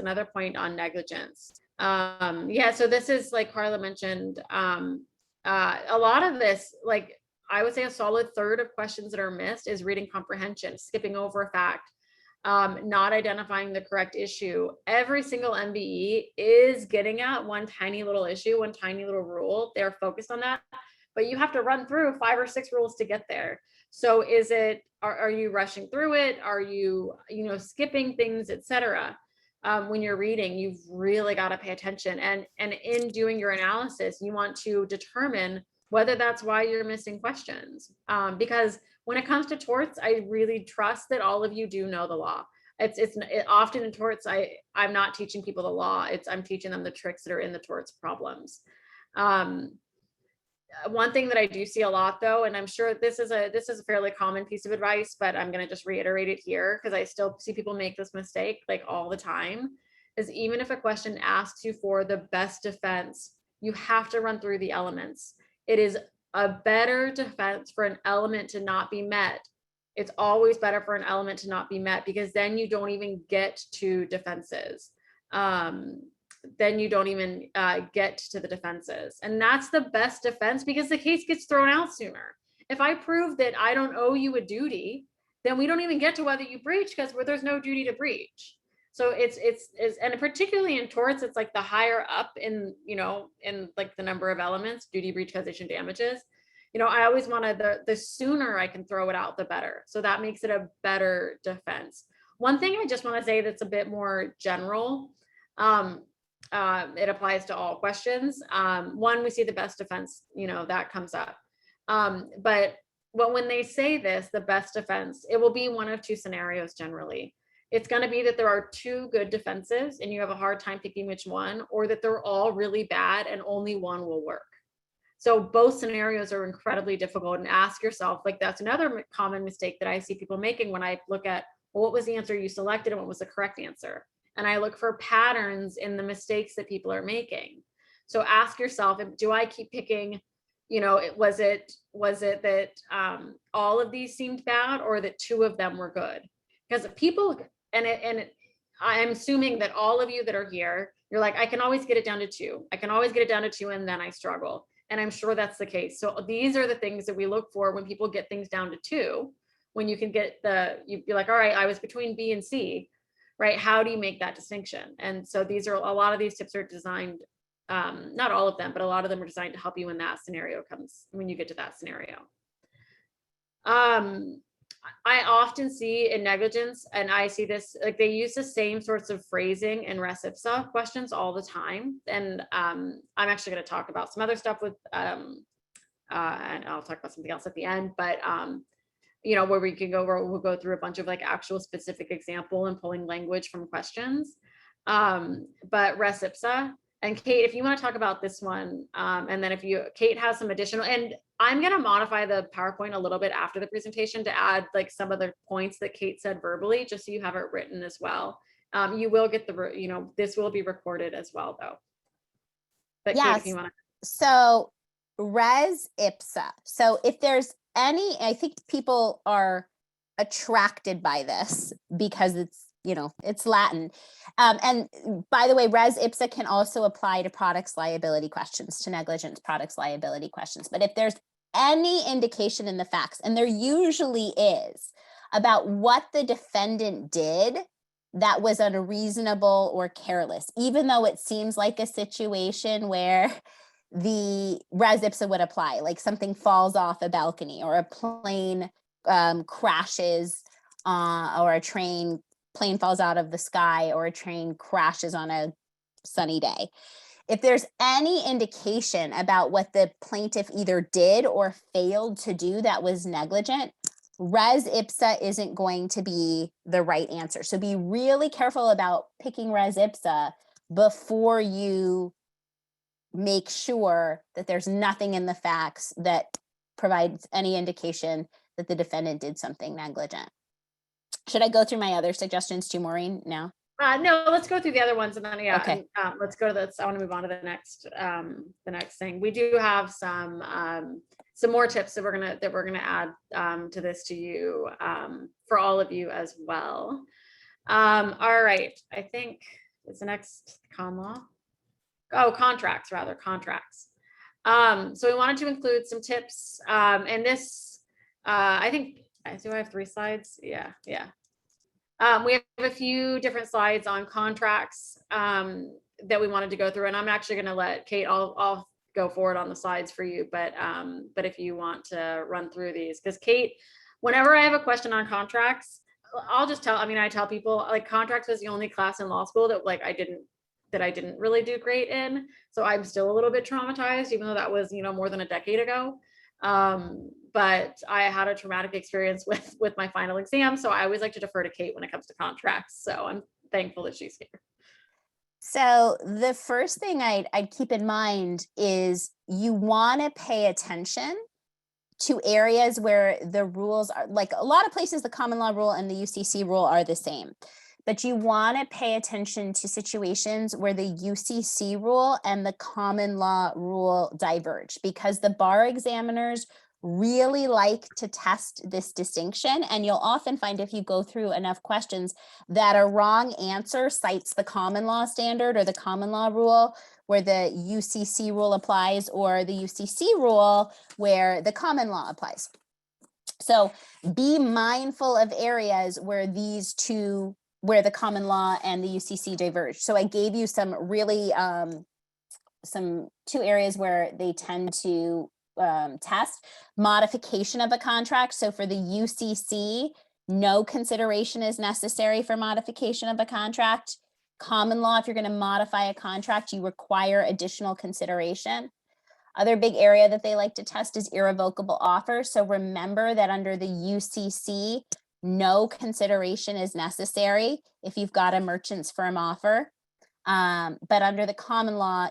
Yeah, so this is like Carla mentioned. A lot of this, like I would say a solid third of questions that are missed is reading comprehension, skipping over a fact, not identifying the correct issue. Every single MBE is getting at one tiny little issue, one tiny little rule. They're focused on that, but you have to run through 5 or 6 rules to get there. So is it, are you rushing through it? Are you, skipping things, etc.? When you're reading, you've really got to pay attention. And in doing your analysis, you want to determine whether that's why you're missing questions. Because when it comes to torts, I really trust that all of you do know the law. It's often in torts, I'm not teaching people the law. I'm teaching them the tricks that are in the torts problems. One thing that I do see a lot though, and I'm sure this is a fairly common piece of advice, but I'm going to just reiterate it here because I still see people make this mistake like all the time, is even if a question asks you for the best defense, you have to run through the elements. It is a better defense for an element to not be met. It's always better for an element to not be met because then you don't even get to defenses. Then you don't even get to the defenses. And that's the best defense because the case gets thrown out sooner. If I prove that I don't owe you a duty, then we don't even get to whether you breach because there's no duty to breach. So it's and particularly in torts, it's like the higher up in like the number of elements, duty, breach, causation, damages. I always wanted the sooner I can throw it out, the better. So that makes it a better defense. One thing I just want to say that's a bit more general. It applies to all questions. One, we see the best defense, that comes up. But when they say this, the best defense, it will be one of 2 scenarios generally. It's going to be that there are 2 good defenses and you have a hard time picking which one, or that they're all really bad and only one will work. So both scenarios are incredibly difficult, and ask yourself, like that's another common mistake that I see people making when I look at, well, what was the answer you selected and what was the correct answer? And I look for patterns in the mistakes that people are making. So ask yourself, do I keep picking, was it that all of these seemed bad or that 2 of them were good? Because people, and I'm assuming that all of you that are here, you're like, I can always get it down to 2. I can always get it down to 2 and then I struggle. And I'm sure that's the case. So these are the things that we look for when people get things down to 2, when you can get you'd be like, all right, I was between B and C. Right? How do you make that distinction? And so a lot of these tips are designed, not all of them, but a lot of them are designed to help you when that scenario comes, when you get to that scenario. I often see in negligence, and I see this, like they use the same sorts of phrasing in res ipsa questions all the time. And I'm actually going to talk about some other stuff with, and I'll talk about something else at the end, but where we'll go through a bunch of like actual specific example and pulling language from questions. But res ipsa, and Kate, if you want to talk about this one, and then Kate has some additional, and I'm going to modify the PowerPoint a little bit after the presentation to add like some of the points that Kate said verbally, just so you have it written as well. You will get this will be recorded as well though. But yes. Kate, if you want to. So res ipsa. So if there's I think people are attracted by this because it's Latin. And by the way, res ipsa can also apply to products liability questions, to negligence products liability questions. But if there's any indication in the facts, and there usually is, about what the defendant did that was unreasonable or careless, even though it seems like a situation where the res ipsa would apply, like something falls off a balcony or a plane crashes or a plane falls out of the sky or a train crashes on a sunny day. If there's any indication about what the plaintiff either did or failed to do that was negligent, res ipsa isn't going to be the right answer. So be really careful about picking res ipsa before you make sure that there's nothing in the facts that provides any indication that the defendant did something negligent. Should I go through my other suggestions too, Maureen, now? No, let's go through the other ones and then Okay. let's go to this. I want to move on to the next thing. We do have some more tips that we're gonna add to this to you for all of you as well. All right, I think it's the next Conlaw. Oh, contracts rather contracts. So we wanted to include some tips and this I think do I have 3 slides? Yeah. We have a few different slides on contracts that we wanted to go through, and I'm actually going to let Kate. I'll go forward on the slides for you, but if you want to run through these, because Kate, whenever I have a question on contracts, I'll just tell. I mean, I tell people like contracts was the only class in law school that I didn't really do great in, so I'm still a little bit traumatized, even though that was more than a decade ago. But I had a traumatic experience with my final exam, so I always like to defer to Kate when it comes to contracts. So I'm thankful that she's here. So the first thing I'd keep in mind is you want to pay attention to areas where the rules are, like a lot of places, the common law rule and the UCC rule are the same. But you want to pay attention to situations where the UCC rule and the common law rule diverge, because the bar examiners really like to test this distinction. And you'll often find, if you go through enough questions, that a wrong answer cites the common law standard or the common law rule where the UCC rule applies, or the UCC rule where the common law applies. So be mindful of areas where where the common law and the UCC diverge. So I gave you some really, some 2 areas where they tend to test modification of a contract. So for the UCC, no consideration is necessary for modification of a contract. Common law, if you're going to modify a contract, you require additional consideration. Other big area that they like to test is irrevocable offer. So remember that under the UCC, no consideration is necessary if you've got a merchant's firm offer. But under the common law,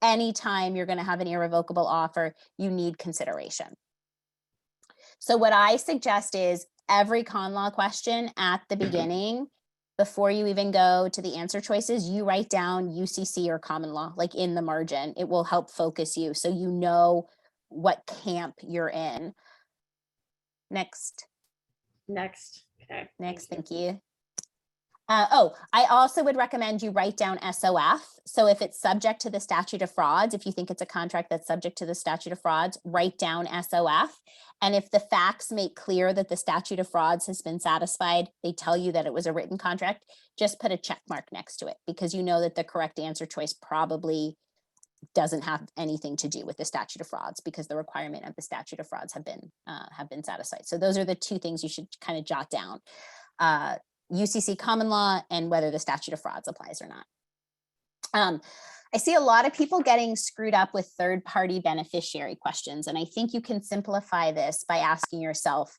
anytime you're going to have an irrevocable offer, you need consideration. So what I suggest is every con law question at the beginning, before you even go to the answer choices, you write down UCC or common law, like in the margin. It will help focus you so you know what camp you're in. Next. Okay. Next, thank you. I also would recommend you write down SOF. So if it's subject to the statute of frauds, if you think it's a contract that's subject to the statute of frauds, write down SOF. And if the facts make clear that the statute of frauds has been satisfied, they tell you that it was a written contract, just put a check mark next to it, because you know that the correct answer choice probably doesn't have anything to do with the statute of frauds, because the requirement of the statute of frauds have been satisfied. So those are the 2 things you should kind of jot down. UCC common law and whether the statute of frauds applies or not. I see a lot of people getting screwed up with third-party beneficiary questions, and I think you can simplify this by asking yourself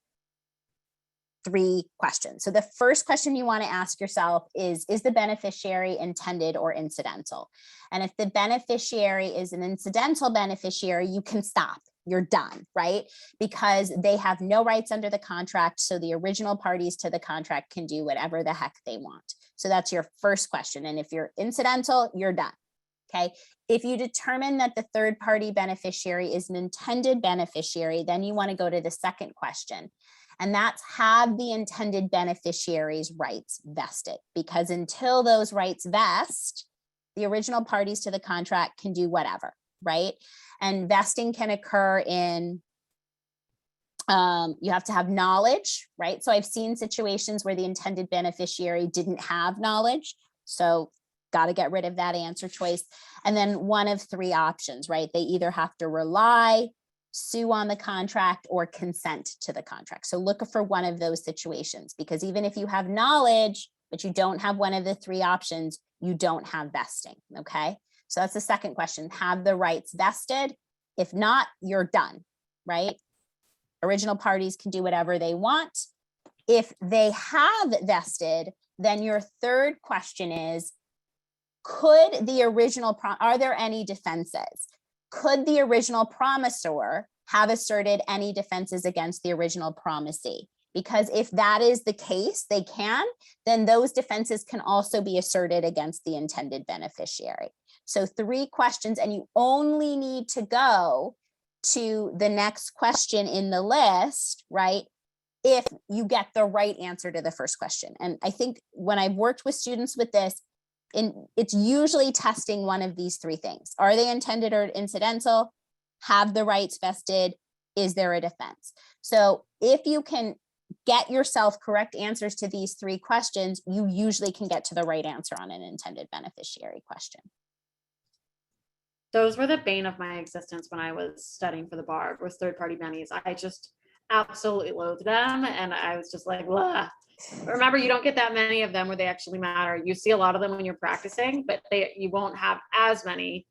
3 questions. So the first question you want to ask yourself is the beneficiary intended or incidental? And if the beneficiary is an incidental beneficiary, you can stop. You're done, right? Because they have no rights under the contract. So the original parties to the contract can do whatever the heck they want. So that's your first question. And if you're incidental, you're done. Okay. If you determine that the third party beneficiary is an intended beneficiary, then you want to go to the second question. And that's, have the intended beneficiary's rights vested? Because until those rights vest, the original parties to the contract can do whatever, right? And vesting can occur in, you have to have knowledge, right? So I've seen situations where the intended beneficiary didn't have knowledge. So got to get rid of that answer choice. And then one of 3 options, right? They either have to rely, sue on the contract, or consent to the contract. So look for one of those situations, because even if you have knowledge, but you don't have one of the 3 options, you don't have vesting, okay? So that's the second question. Have the rights vested? If not, you're done, right? Original parties can do whatever they want. If they have vested, then your third question is, could the original, are there any defenses? Could the original promisor have asserted any defenses against the original promisee? because if that is the case, then those defenses can also be asserted against the intended beneficiary. So 3 questions, and you only need to go to the next question in the list, right? If you get the right answer to the first question. And I think when I've worked with students with this, it's usually testing one of these 3 things. Are they intended or incidental? Have the rights vested? Is there a defense? So if you can get yourself correct answers to these 3 questions, you usually can get to the right answer on an intended beneficiary question. Those were the bane of my existence when I was studying for the bar, was third-party bennies. I just absolutely loathed them. And I was just like, blah. Remember, you don't get that many of them where they actually matter. You see a lot of them when you're practicing, but you won't have as many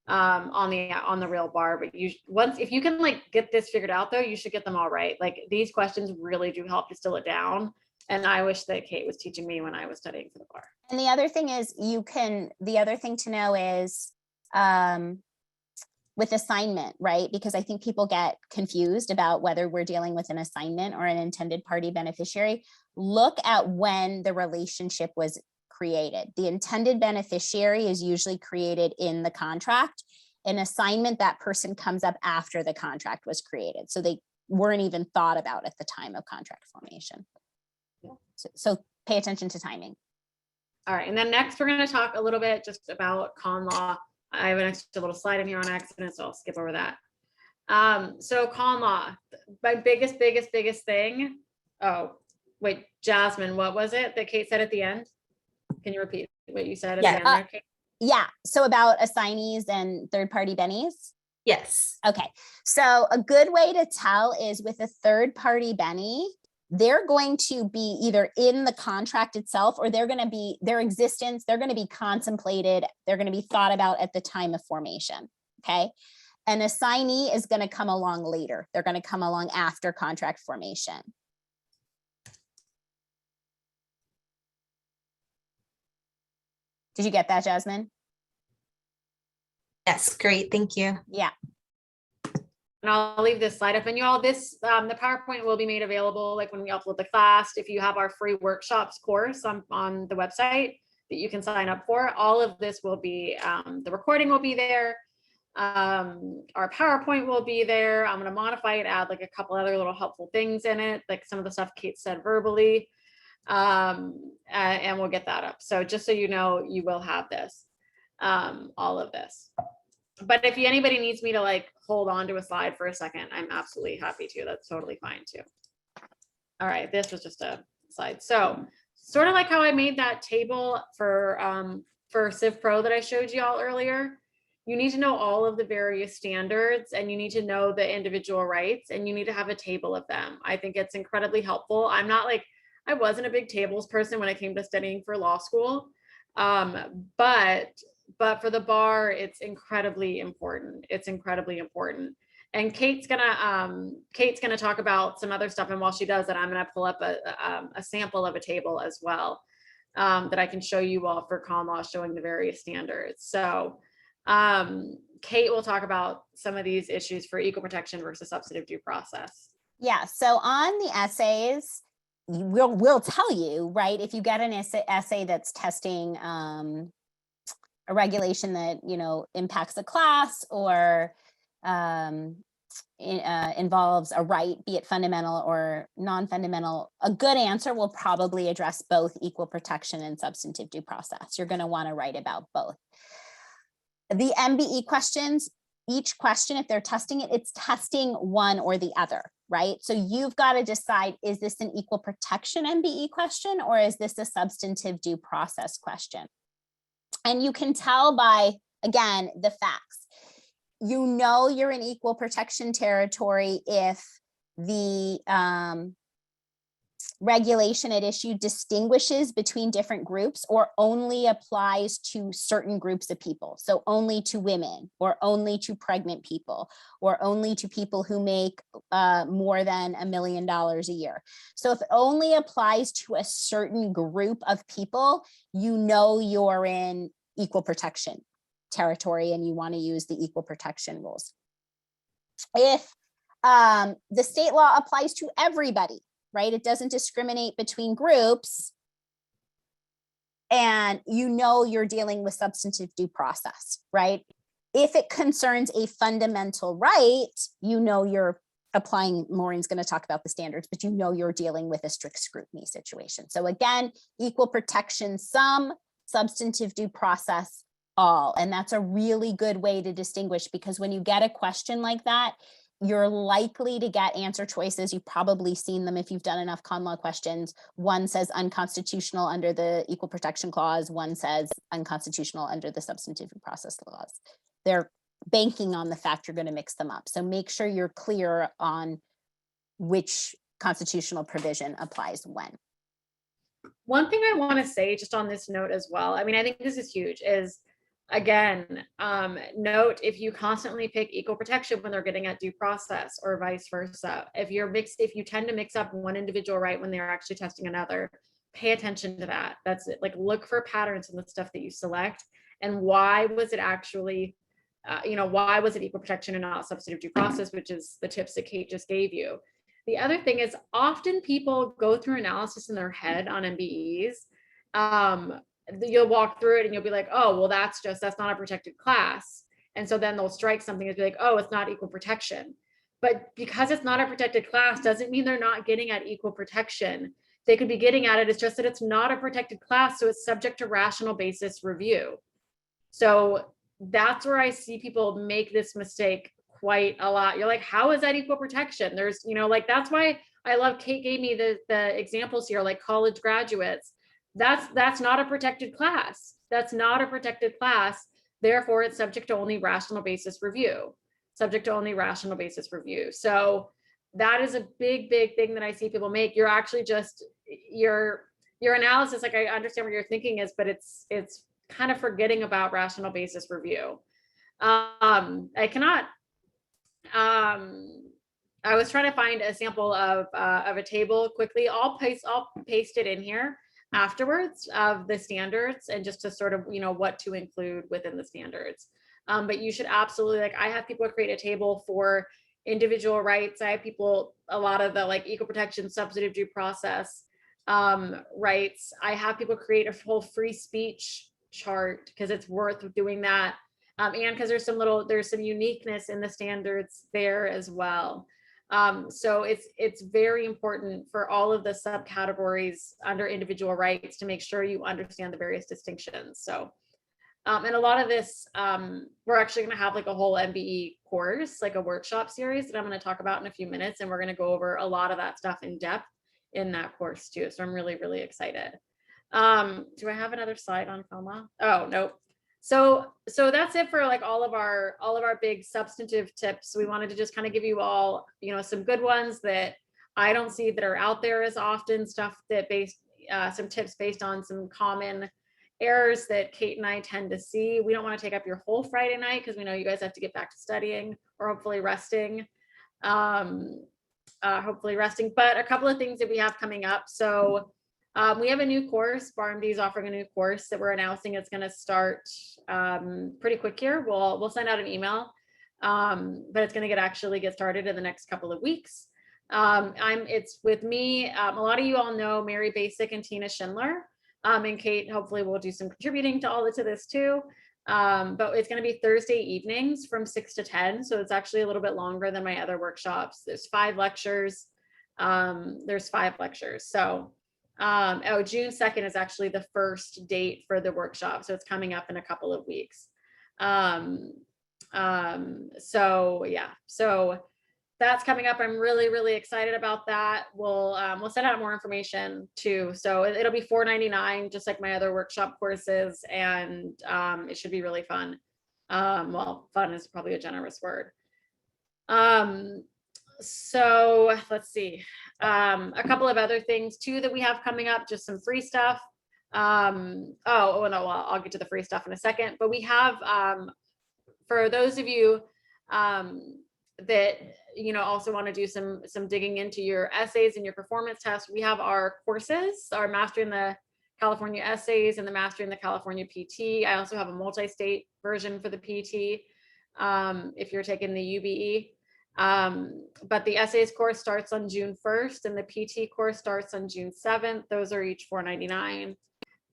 on the real bar. But if you can like get this figured out though, you should get them all right. Like these questions really do help distill it down. And I wish that Kate was teaching me when I was studying for the bar. And the other thing is the other thing to know is with assignment, right? Because I think people get confused about whether we're dealing with an assignment or an intended party beneficiary. Look at when the relationship was created. The intended beneficiary is usually created in the contract. An assignment, that person comes up after the contract was created. So they weren't even thought about at the time of contract formation. So pay attention to timing. All right, and then next we're going to talk a little bit just about Conlaw. I have an extra little slide in here on accident, so I'll skip over that. So Conlaw, my biggest thing. Oh, wait, Jasmine, what was it that Kate said at the end? Can you repeat what you said at the end there, Kate? Yeah, so about assignees and third-party bennies? Yes. Okay, so a good way to tell is with a third-party benny, they're going to be either in the contract itself or they're going to be their existence. They're going to be contemplated. They're going to be thought about at the time of formation. Okay. An assignee is going to come along later. They're going to come along after contract formation. Did you get that, Jasmine? Yes. Great. Thank you. Yeah. And I'll leave this slide up, and you all, the PowerPoint will be made available like when we upload the class. If you have our free workshops course on the website that you can sign up for, all of this will be, the recording will be there. Our PowerPoint will be there. I'm going to modify it, add like a couple other little helpful things in it, like some of the stuff Kate said verbally, and we'll get that up. So just so you know, you will have this, all of this. But if anybody needs me to like hold on to a slide for a second, I'm absolutely happy to. That's totally fine too. All right, this was just a slide. So sort of like how I made that table for Civ Pro that I showed you all earlier, you need to know all of the various standards and you need to know the individual rights and you need to have a table of them. I think it's incredibly helpful. I wasn't a big tables person when I came to studying for law school, but for the bar, it's incredibly important. It's incredibly important. And Kate's gonna talk about some other stuff. And while she does that, I'm gonna pull up a sample of a table as well that I can show you all for Conlaw, showing the various standards. So Kate will talk about some of these issues for equal protection versus substantive due process. Yeah. So on the essays, we'll tell you, right? If you get an essay that's testing a regulation that, impacts a class or involves a right, be it fundamental or non-fundamental, a good answer will probably address both equal protection and substantive due process. You're going to want to write about both. The MBE questions, each question, if they're testing it, it's testing one or the other, right? So you've got to decide, is this an equal protection MBE question or is this a substantive due process question? And you can tell by, again, the facts. You're in equal protection territory if the regulation at issue distinguishes between different groups or only applies to certain groups of people. So only to women or only to pregnant people or only to people who make more than $1 million a year. So if it only applies to a certain group of people, you're in equal protection territory and you want to use the equal protection rules. If the state law applies to everybody, right? It doesn't discriminate between groups. And you know you're dealing with substantive due process, right? If it concerns a fundamental right, you know you're applying, Maureen's going to talk about the standards, but you know you're dealing with a strict scrutiny situation. So again, equal protection, some, substantive due process, all. And that's a really good way to distinguish, because when you get a question like that, you're likely to get answer choices. You've probably seen them if you've done enough Conlaw questions. One says unconstitutional under the Equal Protection Clause. One says unconstitutional under the Substantive Due Process Clause. They're banking on the fact you're going to mix them up. So make sure you're clear on which constitutional provision applies when. One thing I want to say just on this note as well, I mean, I think this is huge, is again, note if you constantly pick equal protection when they're getting at due process or vice versa. If you tend to mix up one individual right when they're actually testing another, pay attention to that. That's it. Like, look for patterns in the stuff that you select, and why was it actually, why was it equal protection and not substantive due process, which is the tips that Kate just gave you. The other thing is, often people go through analysis in their head on MBEs. You'll walk through it and you'll be like, oh, well, that's not a protected class. And so then they'll strike something and be like, oh, it's not equal protection. But because it's not a protected class doesn't mean they're not getting at equal protection. They could be getting at it. It's just that it's not a protected class, so it's subject to rational basis review. So that's where I see people make this mistake quite a lot. You're like, how is that equal protection? There's, that's why I love Kate gave me the examples here, like college graduates. That's not a protected class. That's not a protected class. Therefore, it's subject to only rational basis review. Subject to only rational basis review. So that is a big thing that I see people make. You're actually just your analysis, like, I understand what your thinking is, but it's kind of forgetting about rational basis review. I was trying to find a sample of a table quickly. I'll paste it in here afterwards of the standards, and just to sort of, what to include within the standards. But you should absolutely, like, I have people create a table for individual rights. I have people, a lot of the like equal protection, substantive due process rights. I have people create a whole free speech chart, because it's worth doing that. And because there's some uniqueness in the standards there as well. So it's very important for all of the subcategories under individual rights to make sure you understand the various distinctions. So, and a lot of this, we're actually going to have like a whole MBE course, like a workshop series that I'm going to talk about in a few minutes. And we're going to go over a lot of that stuff in depth in that course too. So I'm really, really excited. Do I have another slide on Conlaw? Oh, nope. So that's it for like all of our big substantive tips. We wanted to just kind of give you all, some good ones that I don't see that are out there as often, stuff that some tips based on some common errors that Kate and I tend to see. We don't want to take up your whole Friday night, because we know you guys have to get back to studying or hopefully resting. But a couple of things that we have coming up. So we have a new course. BarMD is offering a new course that we're announcing. It's going to start pretty quick here. We'll send out an email, but it's going to get started in the next couple of weeks. It's with me. A lot of you all know Mary Basic and Tina Schindler, and Kate. Hopefully, will do some contributing to this too. But it's going to be Thursday evenings from 6 to 10. So it's actually a little bit longer than my other workshops. There's 5 lectures. So. June 2nd is actually the first date for the workshop. So it's coming up in a couple of weeks. So that's coming up. I'm really, really excited about that. We'll send out more information too. So it'll be $4.99, just like my other workshop courses. And it should be really fun. Well, fun is probably a generous word. So let's see, a couple of other things too that we have coming up, just some free stuff. I'll get to the free stuff in a second, but we have, for those of you that, also want to do some digging into your essays and your performance tests, we have our courses, our Mastering the California Essays and the Mastering the California PT. I also have a multi-state version for the PT, if you're taking the UBE. But the essays course starts on June 1st and the PT course starts on June 7th. Those are each $4.99.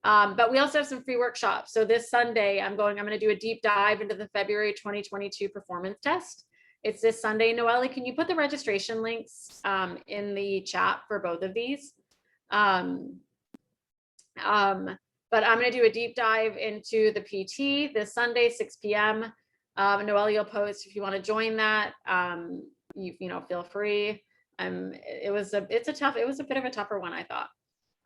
But we also have some free workshops. So this Sunday, I'm going to do a deep dive into the February 2022 performance test. It's this Sunday. Noelle, can you put the registration links in the chat for both of these? But I'm going to do a deep dive into the PT this Sunday, 6 p.m. Noelle, you'll post if you want to join that. You know, feel free. It was a bit of a tougher one, I thought.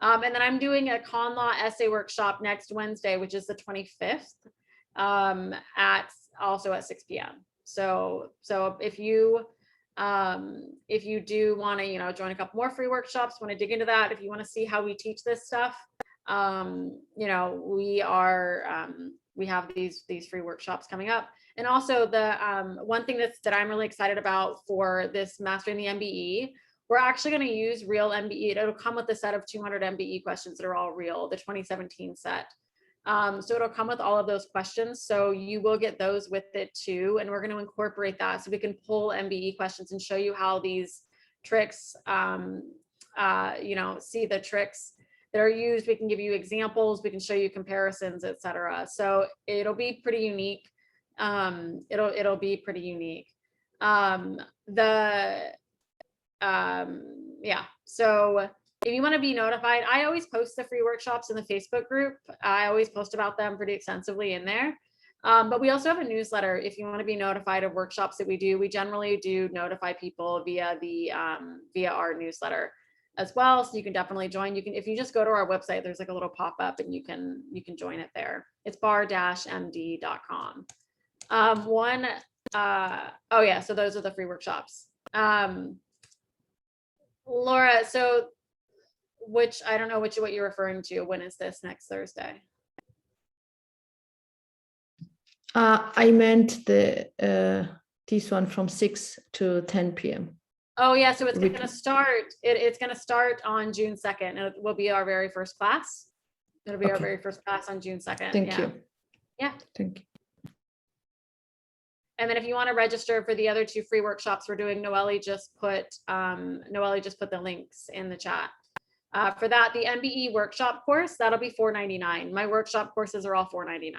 And then I'm doing a Conlaw essay workshop next Wednesday, which is the 25th, also at 6 p.m. So if you do want to, you know, join a couple more free workshops, want to dig into that, if you want to see how we teach this stuff, you know, we have these free workshops coming up. And also the one thing that I'm really excited about for this Mastering the MBE, we're actually going to use real MBE. It'll come with a set of 200 MBE questions that are all real, the 2017 set. So it'll come with all of those questions. So you will get those with it too. And we're going to incorporate that so we can pull MBE questions and show you how these tricks, you know, see the tricks that are used. We can give you examples, we can show you comparisons, etc. So it'll be pretty unique. It'll be pretty unique. Yeah, so if you want to be notified, I always post the free workshops in the Facebook group. I always post about them pretty extensively in there. But we also have a newsletter if you want to be notified of workshops that we do. We generally do notify people via our newsletter as well. So you can definitely join. If you just go to our website, there's like a little pop-up and you can join it there. It's bar-md.com. Oh yeah, so those are the free workshops. Laura, so I don't know what you're referring to. When is this next Thursday? I meant this one from 6 to 10 p.m. Oh yeah, so it's going to start. It's going to start on June 2nd, and it will be our very first class. It'll be our very first class on June 2nd. Thank you. Yeah. Thank you. And then if you want to register for the other two free workshops we're doing, Noelle just put the links in the chat. For that, the MBE workshop course, that'll be $4.99. My workshop courses are all $4.99.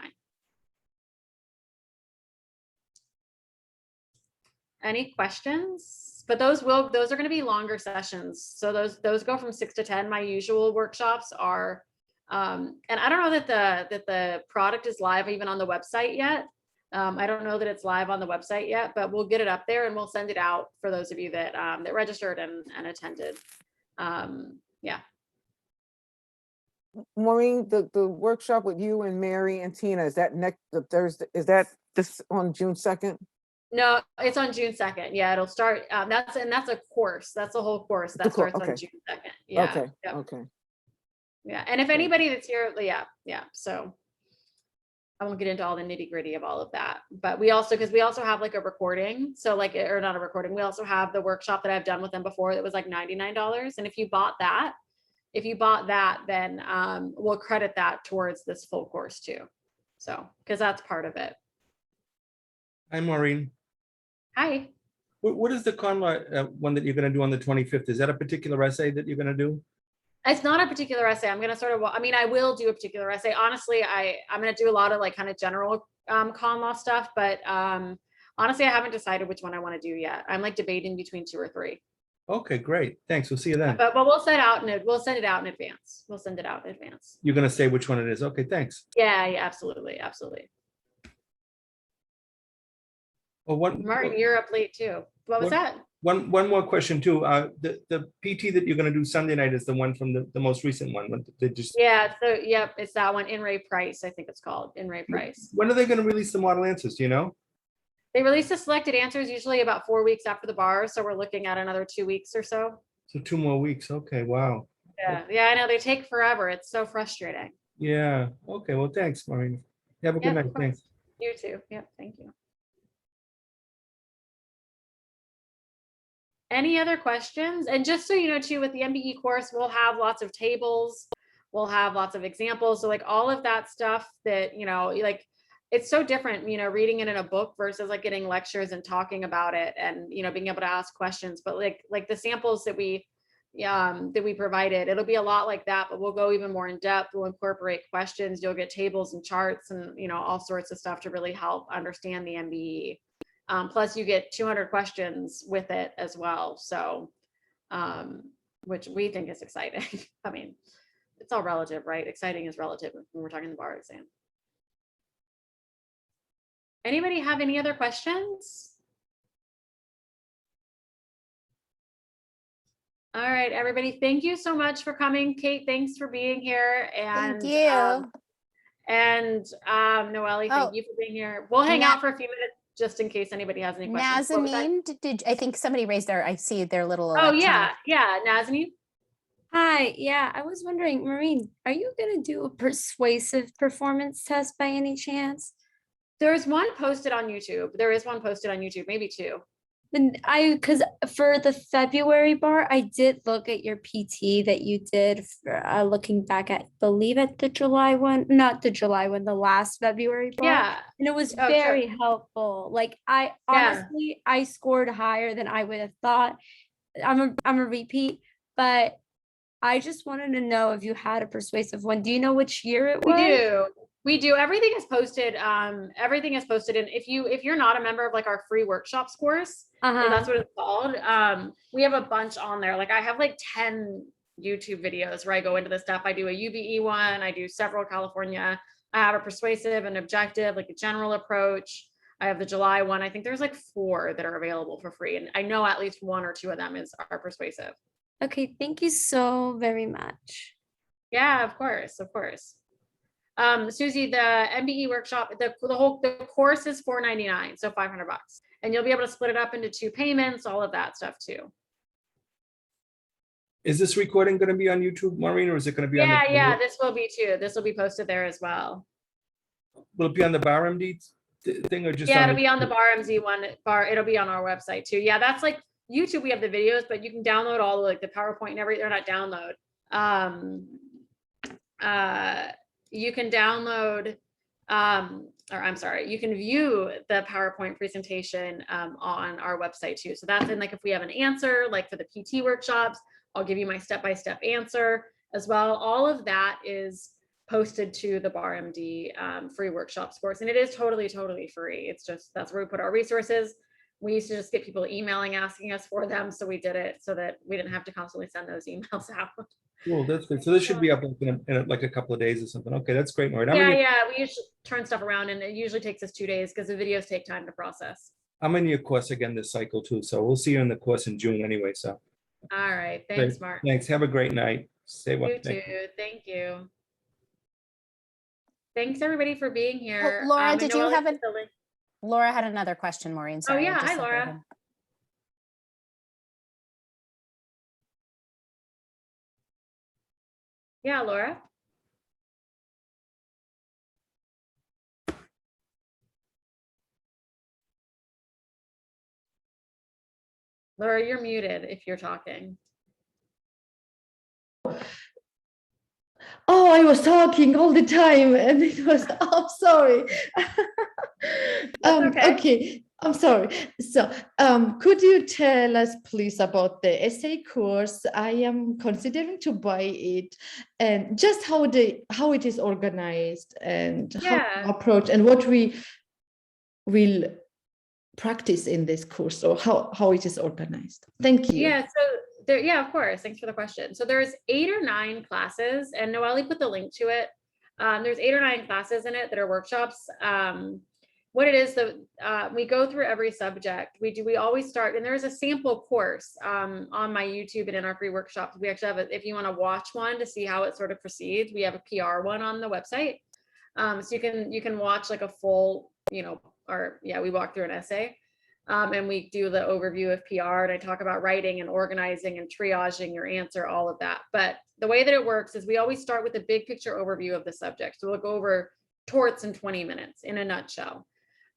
Any questions? But those are going to be longer sessions. So those go from 6 to 10. My usual workshops are, and I don't know that the product is live even on the website yet. I don't know that it's live on the website yet, but we'll get it up there and we'll send it out for those of you that that registered and attended. Yeah. Maureen, the workshop with you and Mary and Tina, is that next Thursday? Is that this on June 2nd? No, it's on June 2nd. Yeah, it'll start. That's a course. That's a whole course that starts on June 2nd. Yeah. Okay. Yep. Okay. Yeah. And if anybody that's here, yeah. So I won't get into all the nitty gritty of all of that, but we also have like a recording. So like, or not a recording. We also have the workshop that I've done with them before that was like $99. And if you bought that, then we'll credit that towards this full course too. So, because that's part of it. Hi, Maureen. Hi. What is the Conlaw one that you're going to do on the 25th? Is that a particular essay that you're going to do? It's not a particular essay. I'm going to I will do a particular essay. Honestly, I'm going to do a lot of like kind of general Conlaw stuff, but honestly, I haven't decided which one I want to do yet. I'm like debating between 2 or 3. Okay, great. Thanks. We'll see you then. But we'll send it out in advance. We'll send it out in advance. You're going to say which one it is. Okay, thanks. Yeah, absolutely. Well, Martin, you're up late too. What was that? One more question too. The PT that you're going to do Sunday night is the one from the most recent one. Yeah. So yep, it's that one. In Ray Price, I think it's called In Ray Price. When are they going to release the model answers? Do you know? They release the selected answers usually about 4 weeks after the bar, so we're looking at another 2 weeks or so. So 2 more weeks. Okay. Wow. Yeah. I know they take forever. It's so frustrating. Yeah. Okay. Well, thanks, Maureen. You have a good night. Thanks. You too. Yep. Thank you. Any other questions? And just so you know too, with the MBE course, we'll have lots of tables, we'll have lots of examples. So like all of that stuff that, you know, like it's so different, you know, reading it in a book versus like getting lectures and talking about it and, you know, being able to ask questions. But like the samples that we provided, it'll be a lot like that, but we'll go even more in depth. We'll incorporate questions. You'll get tables and charts and, you know, all sorts of stuff to really help understand the MBE. Plus you get 200 questions with it as well. So, which we think is exciting. I mean, it's all relative, right? Exciting is relative when we're talking the bar exam. Anybody have any other questions? All right, everybody, thank you so much for coming. Kate, thanks for being here. And Thank you. Noelle, Oh, thank you for being here. We'll hang Na- out for a few minutes just in case anybody has any questions. What was that? Nazanin, did I think somebody raised I see their little Oh, electronic. yeah, Nazanin. Hi, yeah, I was wondering, Maureen, are you gonna do a persuasive performance test by any chance? There's one posted on YouTube. There is one posted on YouTube, maybe two. And because for the February bar, I did look at your PT that you did for, looking back at, believe at the July one, not the July one, the last February bar. Yeah. And it was Oh, sure. very helpful. Like I Yeah. honestly, I scored higher than I would have thought. I'm a repeat, but I just wanted to know if you had a persuasive one. Do you know which year it was? We do. Everything is posted. Everything is posted. And if you're not a member of like our free workshops course, if that's what it's called, we have a bunch on there. Like I have like 10 YouTube videos where I go into this stuff. I do a UBE one. I do several California. I have a persuasive and objective, like a general approach. I have the July one. I think there's like 4 that are available for free. And I know at least 1 or 2 of them are persuasive. Okay, thank you so very much. Yeah, of course, of course. Susie, the MBE workshop, the course is $499, so $500, and you'll be able to split it up into 2 payments, all of that stuff too. Is this recording going to be on YouTube, Maureen, or is it going to be on the? Yeah, this will be too. This will be posted there as well. Will it be on the Bar MD thing or just? Yeah, on it'll be on the Bar MZ one. It'll be on our website too. Yeah, that's like YouTube. We have the videos, but you can download all like the PowerPoint and everything. They're not download. You can download, or I'm sorry, you can view the PowerPoint presentation on our website too. So that's in like if we have an answer, like for the PT workshops, I'll give you my step-by-step answer as well. All of that is posted to the Bar MD free workshops course, and it is totally free. It's just that's where we put our resources. We used to just get people emailing asking us for them, so we did it so that we didn't have to constantly send those emails out. Cool, that's good. So this should be up in like a couple of days or something. Okay, that's great, Maureen. Yeah, we usually turn stuff around, and it usually takes us 2 days because the videos take time to process. I'm in your course again this cycle too, so we'll see you in the course in June anyway. So. All right, thanks, Great. Mark. Thanks. Have a great night. Stay well. You too. Thank you. Thanks everybody for being here. Laura, did you have a Laura had another question, Maureen. Sorry. yeah, I just hi, saw her Laura. again. Yeah, Laura. Laura, you're muted if you're talking. Oh, I was talking all the time and it was, oh, sorry. Okay. Okay, I'm sorry. So could you tell us please about the essay course? I am considering to buy it, and just how it is organized and how to approach and what we will practice in this course, or how it is organized. Thank you. Yeah, so there, yeah, of course. Thanks for the question. So there's 8 or 9 classes, and Noelle put the link to it. There's 8 or 9 classes in it that are workshops. What it is that we go through every subject. We always start, and there's a sample course on my YouTube and in our free workshops. We actually have if you want to watch one to see how it sort of proceeds, we have a PR one on the website. So you can watch like a full, we walk through an essay. And we do the overview of PR, and I talk about writing and organizing and triaging your answer, all of that. But the way that it works is we always start with a big picture overview of the subject. So we'll go over torts in 20 minutes in a nutshell.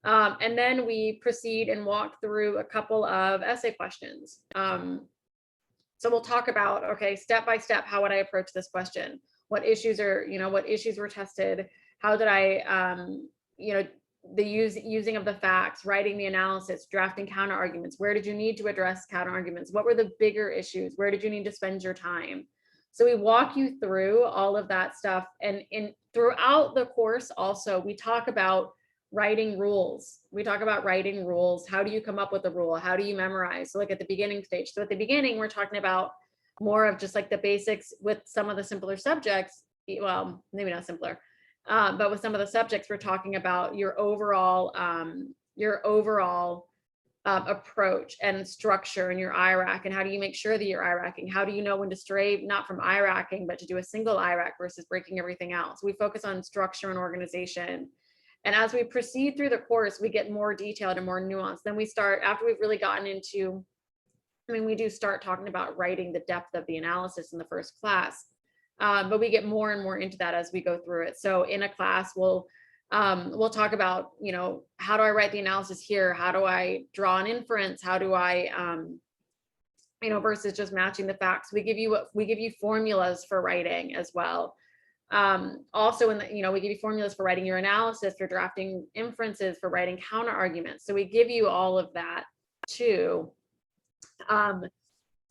And then we proceed and walk through a couple of essay questions. So we'll talk about, okay, step by step, how would I approach this question? What issues were tested? How did I, the using of the facts, writing the analysis, drafting counter arguments. Where did you need to address counter arguments? What were the bigger issues? Where did you need to spend your time? So we walk you through all of that stuff. And throughout the course also, we talk about writing rules. We talk about writing rules. How do you come up with a rule? How do you memorize? So like at the beginning stage. So at the beginning, we're talking about more of just like the basics with some of the simpler subjects. Well, maybe not simpler, but with some of the subjects, we're talking about your overall approach and structure and your IRAC, and how do you make sure that you're IRACing? How do you know when to stray not from IRACing, but to do a single IRAC versus breaking everything else? We focus on structure and organization. And as we proceed through the course, we get more detailed and more nuanced. Then we start, after we've really gotten into, I mean, we do start talking about writing the depth of the analysis in the first class. But we get more and more into that as we go through it. So in a class, we'll talk about, you know, how do I write the analysis here? How do I draw an inference? How do I, you know, versus just matching the facts? We give you formulas for writing as well. Also, you know, we give you formulas for writing your analysis, for drafting inferences, for writing counter arguments. So we give you all of that too.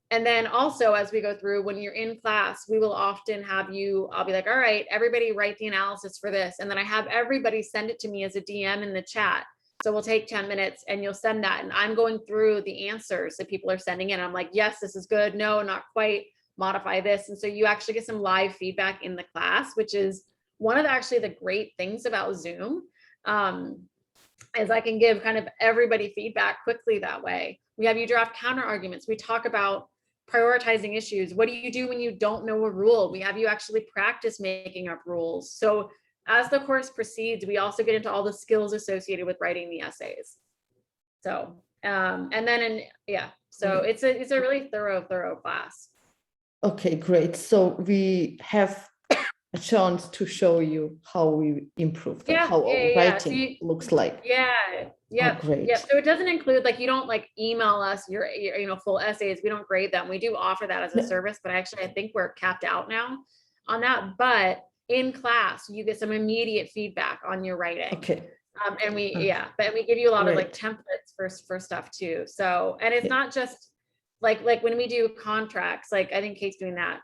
And then also, as we go through, when you're in class, we will often have you, I'll be like, all right, everybody write the analysis for this. And then I have everybody send it to me as a DM in the chat. So we'll take 10 minutes and you'll send that. And I'm going through the answers that people are sending in. I'm like, yes, this is good. No, not quite. Modify this. And so you actually get some live feedback in the class, which is one of the great things about Zoom, is I can give kind of everybody feedback quickly that way. We have you draft counter arguments. We talk about prioritizing issues. What do you do when you don't know a rule? We have you actually practice making up rules. So as the course proceeds, we also get into all the skills associated with writing the essays. So, and then, so it's a really thorough class. Okay, great. So we have a chance to show you how we improved, how our writing looks like. Yeah. Great. Yeah. So it doesn't include, like, you don't like email us your you know, full essays. We don't grade them. We do offer that as a service, but actually I think we're capped out now on that. But in class, you get some immediate feedback on your writing. Okay. And we give you a lot of like templates for stuff too. So, and it's not just like when we do contracts, like I think Kate's doing that,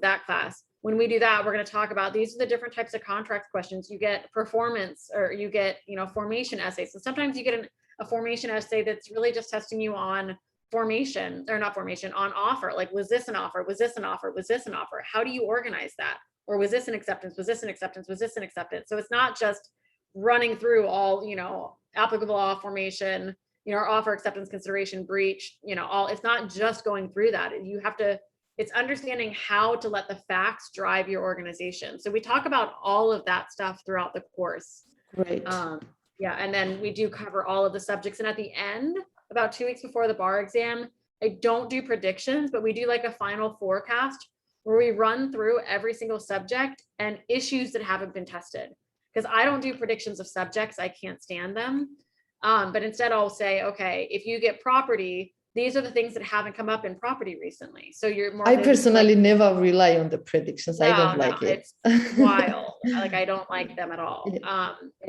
that class. When we do that, we're going to talk about, these are the different types of contract questions. You get performance, or you get, you know, formation essays. So sometimes you get a formation essay that's really just testing you on formation, or not formation, on offer. Like, was this an offer? Was this an offer? Was this an offer? How do you organize that? Or was this an acceptance? Was this an acceptance? Was this an acceptance? So it's not just running through all, you know, applicable law, formation, you know, offer, acceptance, consideration, breach, you know, all. It's not just going through that. You have to, it's understanding how to let the facts drive your organization. So we talk about all of that stuff throughout the course. Great. And then we do cover all of the subjects. And at the end, about 2 weeks before the bar exam, I don't do predictions, but we do like a final forecast where we run through every single subject and issues that haven't been tested. Because I don't do predictions of subjects, I can't stand them. But instead I'll say, okay, if you get property, these are the things that haven't come up in property recently. So you're more. I personally never rely on the predictions. I don't like it. It's wild. Like, I don't like them at all.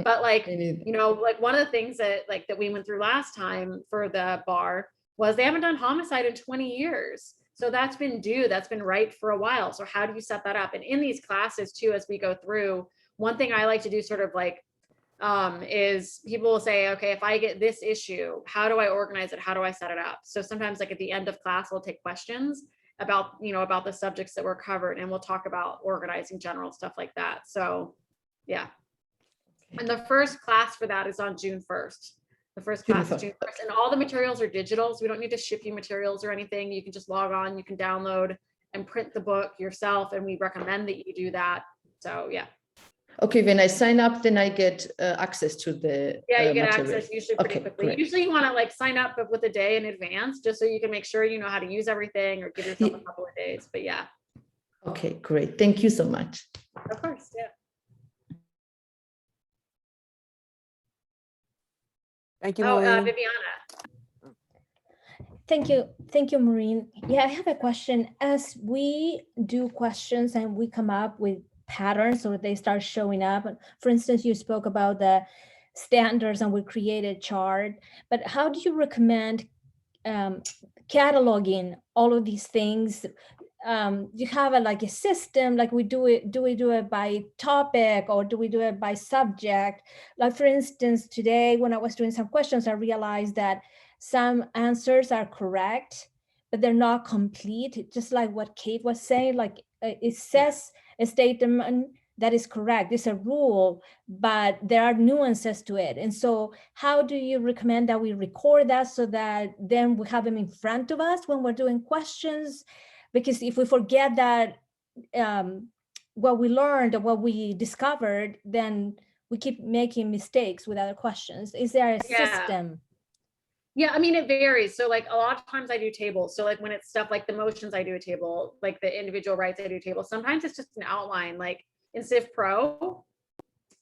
But like, you know, like one of the things that we went through last time for the bar was they haven't done homicide in 20 years. So that's been due, that's been right for a while. So how do you set that up? And in these classes too, as we go through, one thing I like to do sort of like, is people will say, okay, if I get this issue, how do I organize it? How do I set it up? So sometimes like at the end of class, we'll take questions about, you know, about the subjects that were covered, and we'll talk about organizing general stuff like that. So yeah. And the first class for that is on June 1st. The first class is June 1st, and all the materials are digital. So we don't need to ship you materials or anything. You can just log on, you can download and print the book yourself. And we recommend that you do that. So yeah. Okay, when I sign up, then I get access to the you get material. access usually pretty quickly. Great. Usually you want to like sign up with a day in advance, just so you can make sure you know how to use everything, or give yourself a couple of days. But yeah. Okay, great. Thank you so much. Of course, yeah. Thank you, Oh, Maureen. Viviana. Thank you, Maureen. Yeah, I have a question. As we do questions and we come up with patterns, or they start showing up. For instance, you spoke about the standards and we create a chart, but how do you recommend cataloging all of these things? You have like a system, like we do it by topic, or do we do it by subject? Like for instance, today when I was doing some questions, I realized that some answers are correct, but they're not complete. Just like what Kate was saying, like it says a statement that is correct, it's a rule, but there are nuances to it. And so how do you recommend that we record that so that then we have them in front of us when we're doing questions? Because if we forget that what we learned or what we discovered, then we keep making mistakes with other questions. Is there a system? Yeah, I mean, it varies. So like a lot of times I do tables. So like when it's stuff like the motions, I do a table, like the individual rights, I do a table. Sometimes it's just an outline, like in Civ Pro,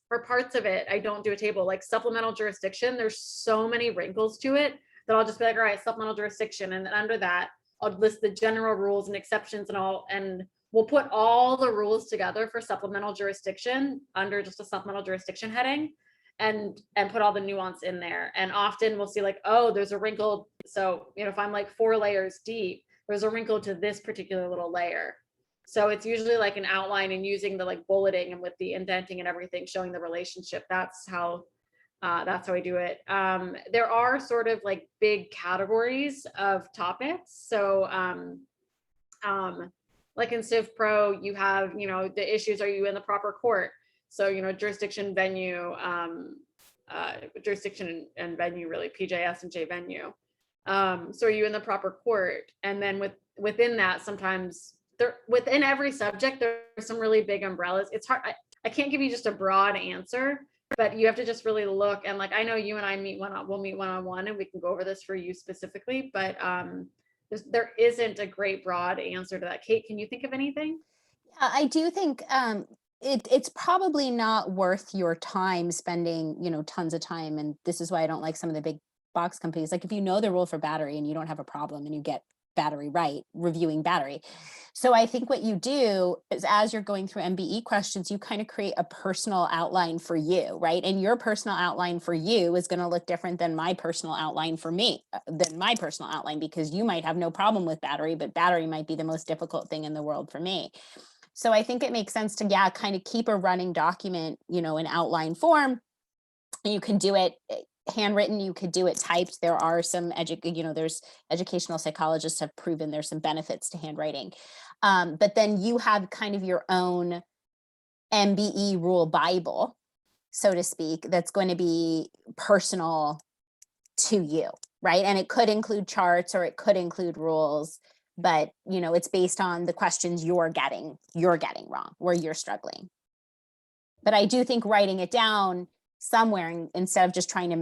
for parts of it, I don't do a table. Like supplemental jurisdiction, there's so many wrinkles to it that I'll just be like, all right, supplemental jurisdiction. And then under that, I'll list the general rules and exceptions and all, and we'll put all the rules together for supplemental jurisdiction under just a supplemental jurisdiction heading and put all the nuance in there. And often we'll see like, oh, there's a wrinkle. So, you know, if I'm like 4 layers deep, there's a wrinkle to this particular little layer. So it's usually like an outline and using the like bulleting and with the indenting and everything, showing the relationship. That's how I do it. There are sort of like big categories of topics. So like in Civ Pro, you have, you know, the issues, are you in the proper court? So, you know, jurisdiction, venue, jurisdiction and venue, really, PJS and J venue. So are you in the proper court? And then within that, sometimes within every subject, there's some really big umbrellas. It's hard. I can't give you just a broad answer, but you have to just really look. And like, I know you and I we'll meet one-on-one and we can go over this for you specifically, but there isn't a great broad answer to that. Kate, can you think of anything? Yeah, I do think it's probably not worth your time spending, you know, tons of time. And this is why I don't like some of the big box companies. Like if you know the rule for battery and you don't have a problem and you get battery right, reviewing battery. So I think what you do is as you're going through MBE questions, you kind of create a personal outline for you, right? And your personal outline for you is going to look different than my personal outline for me, because you might have no problem with battery, but battery might be the most difficult thing in the world for me. So I think it makes sense to, yeah, kind of keep a running document, you know, in outline form. You can do it handwritten, you could do it typed. There are some there's educational psychologists have proven there's some benefits to handwriting. But then you have kind of your own MBE rule Bible, so to speak, that's going to be personal to you, right? And it could include charts or it could include rules, but you know, it's based on the questions you're getting wrong, where you're struggling. But I do think writing it down somewhere instead of just trying to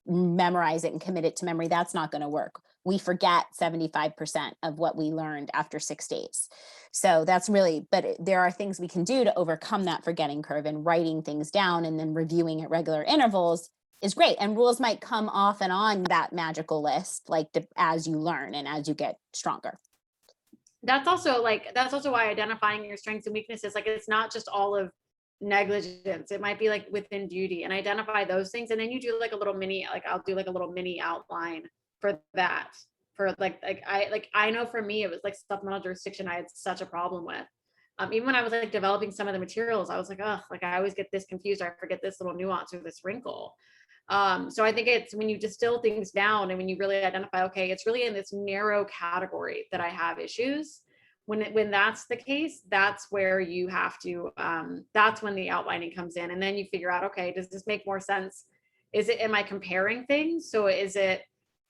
memorize it and commit it to memory, that's not going to work. We forget 75% of what we learned after 6 days. So that's really, but there are things we can do to overcome that forgetting curve, and writing things down and then reviewing at regular intervals is great. And rules might come off and on that magical list, like as you learn and as you get stronger. That's also why identifying your strengths and weaknesses, like it's not just all of negligence. It might be like within duty, and identify those things. And then you do like a little mini, like I'll do like a little mini outline for that. For I know for me, it was like supplemental jurisdiction I had such a problem with. Even when I was like developing some of the materials, I was like, oh, like I always get this confused, or I forget this little nuance or this wrinkle. So I think it's when you distill things down and when you really identify, okay, it's really in this narrow category that I have issues. When that's the case, that's where you have to, that's when the outlining comes in. And then you figure out, okay, does this make more sense? Am I comparing things? So is it,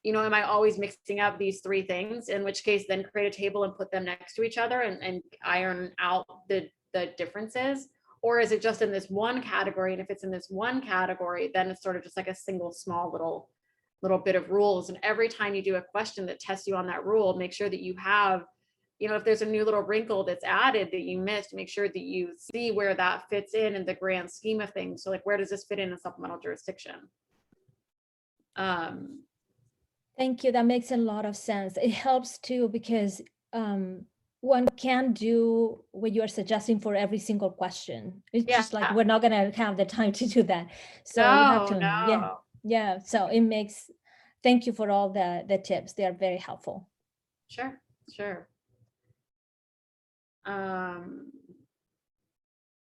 you know, am I always mixing up these 3 things? In which case, then create a table and put them next to each other and iron out the differences. Or is it just in this one category? And if it's in this one category, then it's sort of just like a single small little bit of rules. And every time you do a question that tests you on that rule, make sure that you have, you know, if there's a new little wrinkle that's added that you missed, make sure that you see where that fits in the grand scheme of things. So like, where does this fit in a supplemental jurisdiction? Thank you. That makes a lot of sense. It helps too, because one can't do what you are suggesting for every single question. It's just like Yeah. we're not gonna have the time to do that. So you have No, to, yeah, no. yeah. So it makes. Thank you for all the tips. They are very helpful. Sure, sure.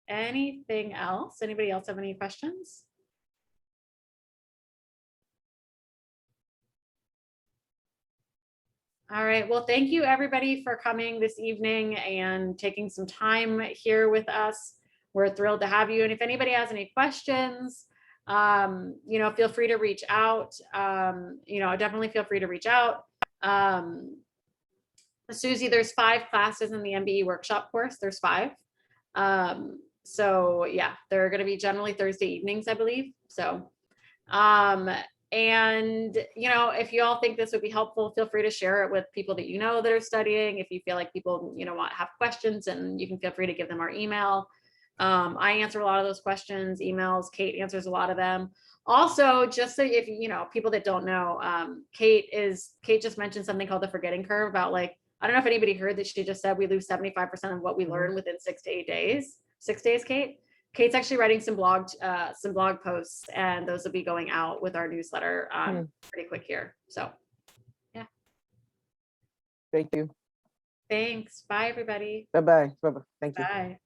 Anything else? Anybody else have any questions? All right, well, thank you everybody for coming this evening and taking some time here with us. We're thrilled to have you. And if anybody has any questions, you know, feel free to reach out. You know, definitely feel free to reach out. Susie, there's 5 classes in the MBE workshop course. There's 5. So yeah, they're going to be generally Thursday evenings, I believe. So, and you know, if you all think this would be helpful, feel free to share it with people that you know that are studying. If you feel like people, you know, have questions, and you can feel free to give them our email. I answer a lot of those questions, emails. Kate answers a lot of them. Also, just so if you know, people that don't know, Kate just mentioned something called the forgetting curve about, like, I don't know if anybody heard that she just said we lose 75% of what we learn within 6 to 8 days. 6 days, Kate? Kate's actually writing some blog posts, and those will be going out with our newsletter pretty quick here. So yeah. Thank you. Thanks. Bye, everybody. Bye-bye. Bye-bye. Thank you. Bye.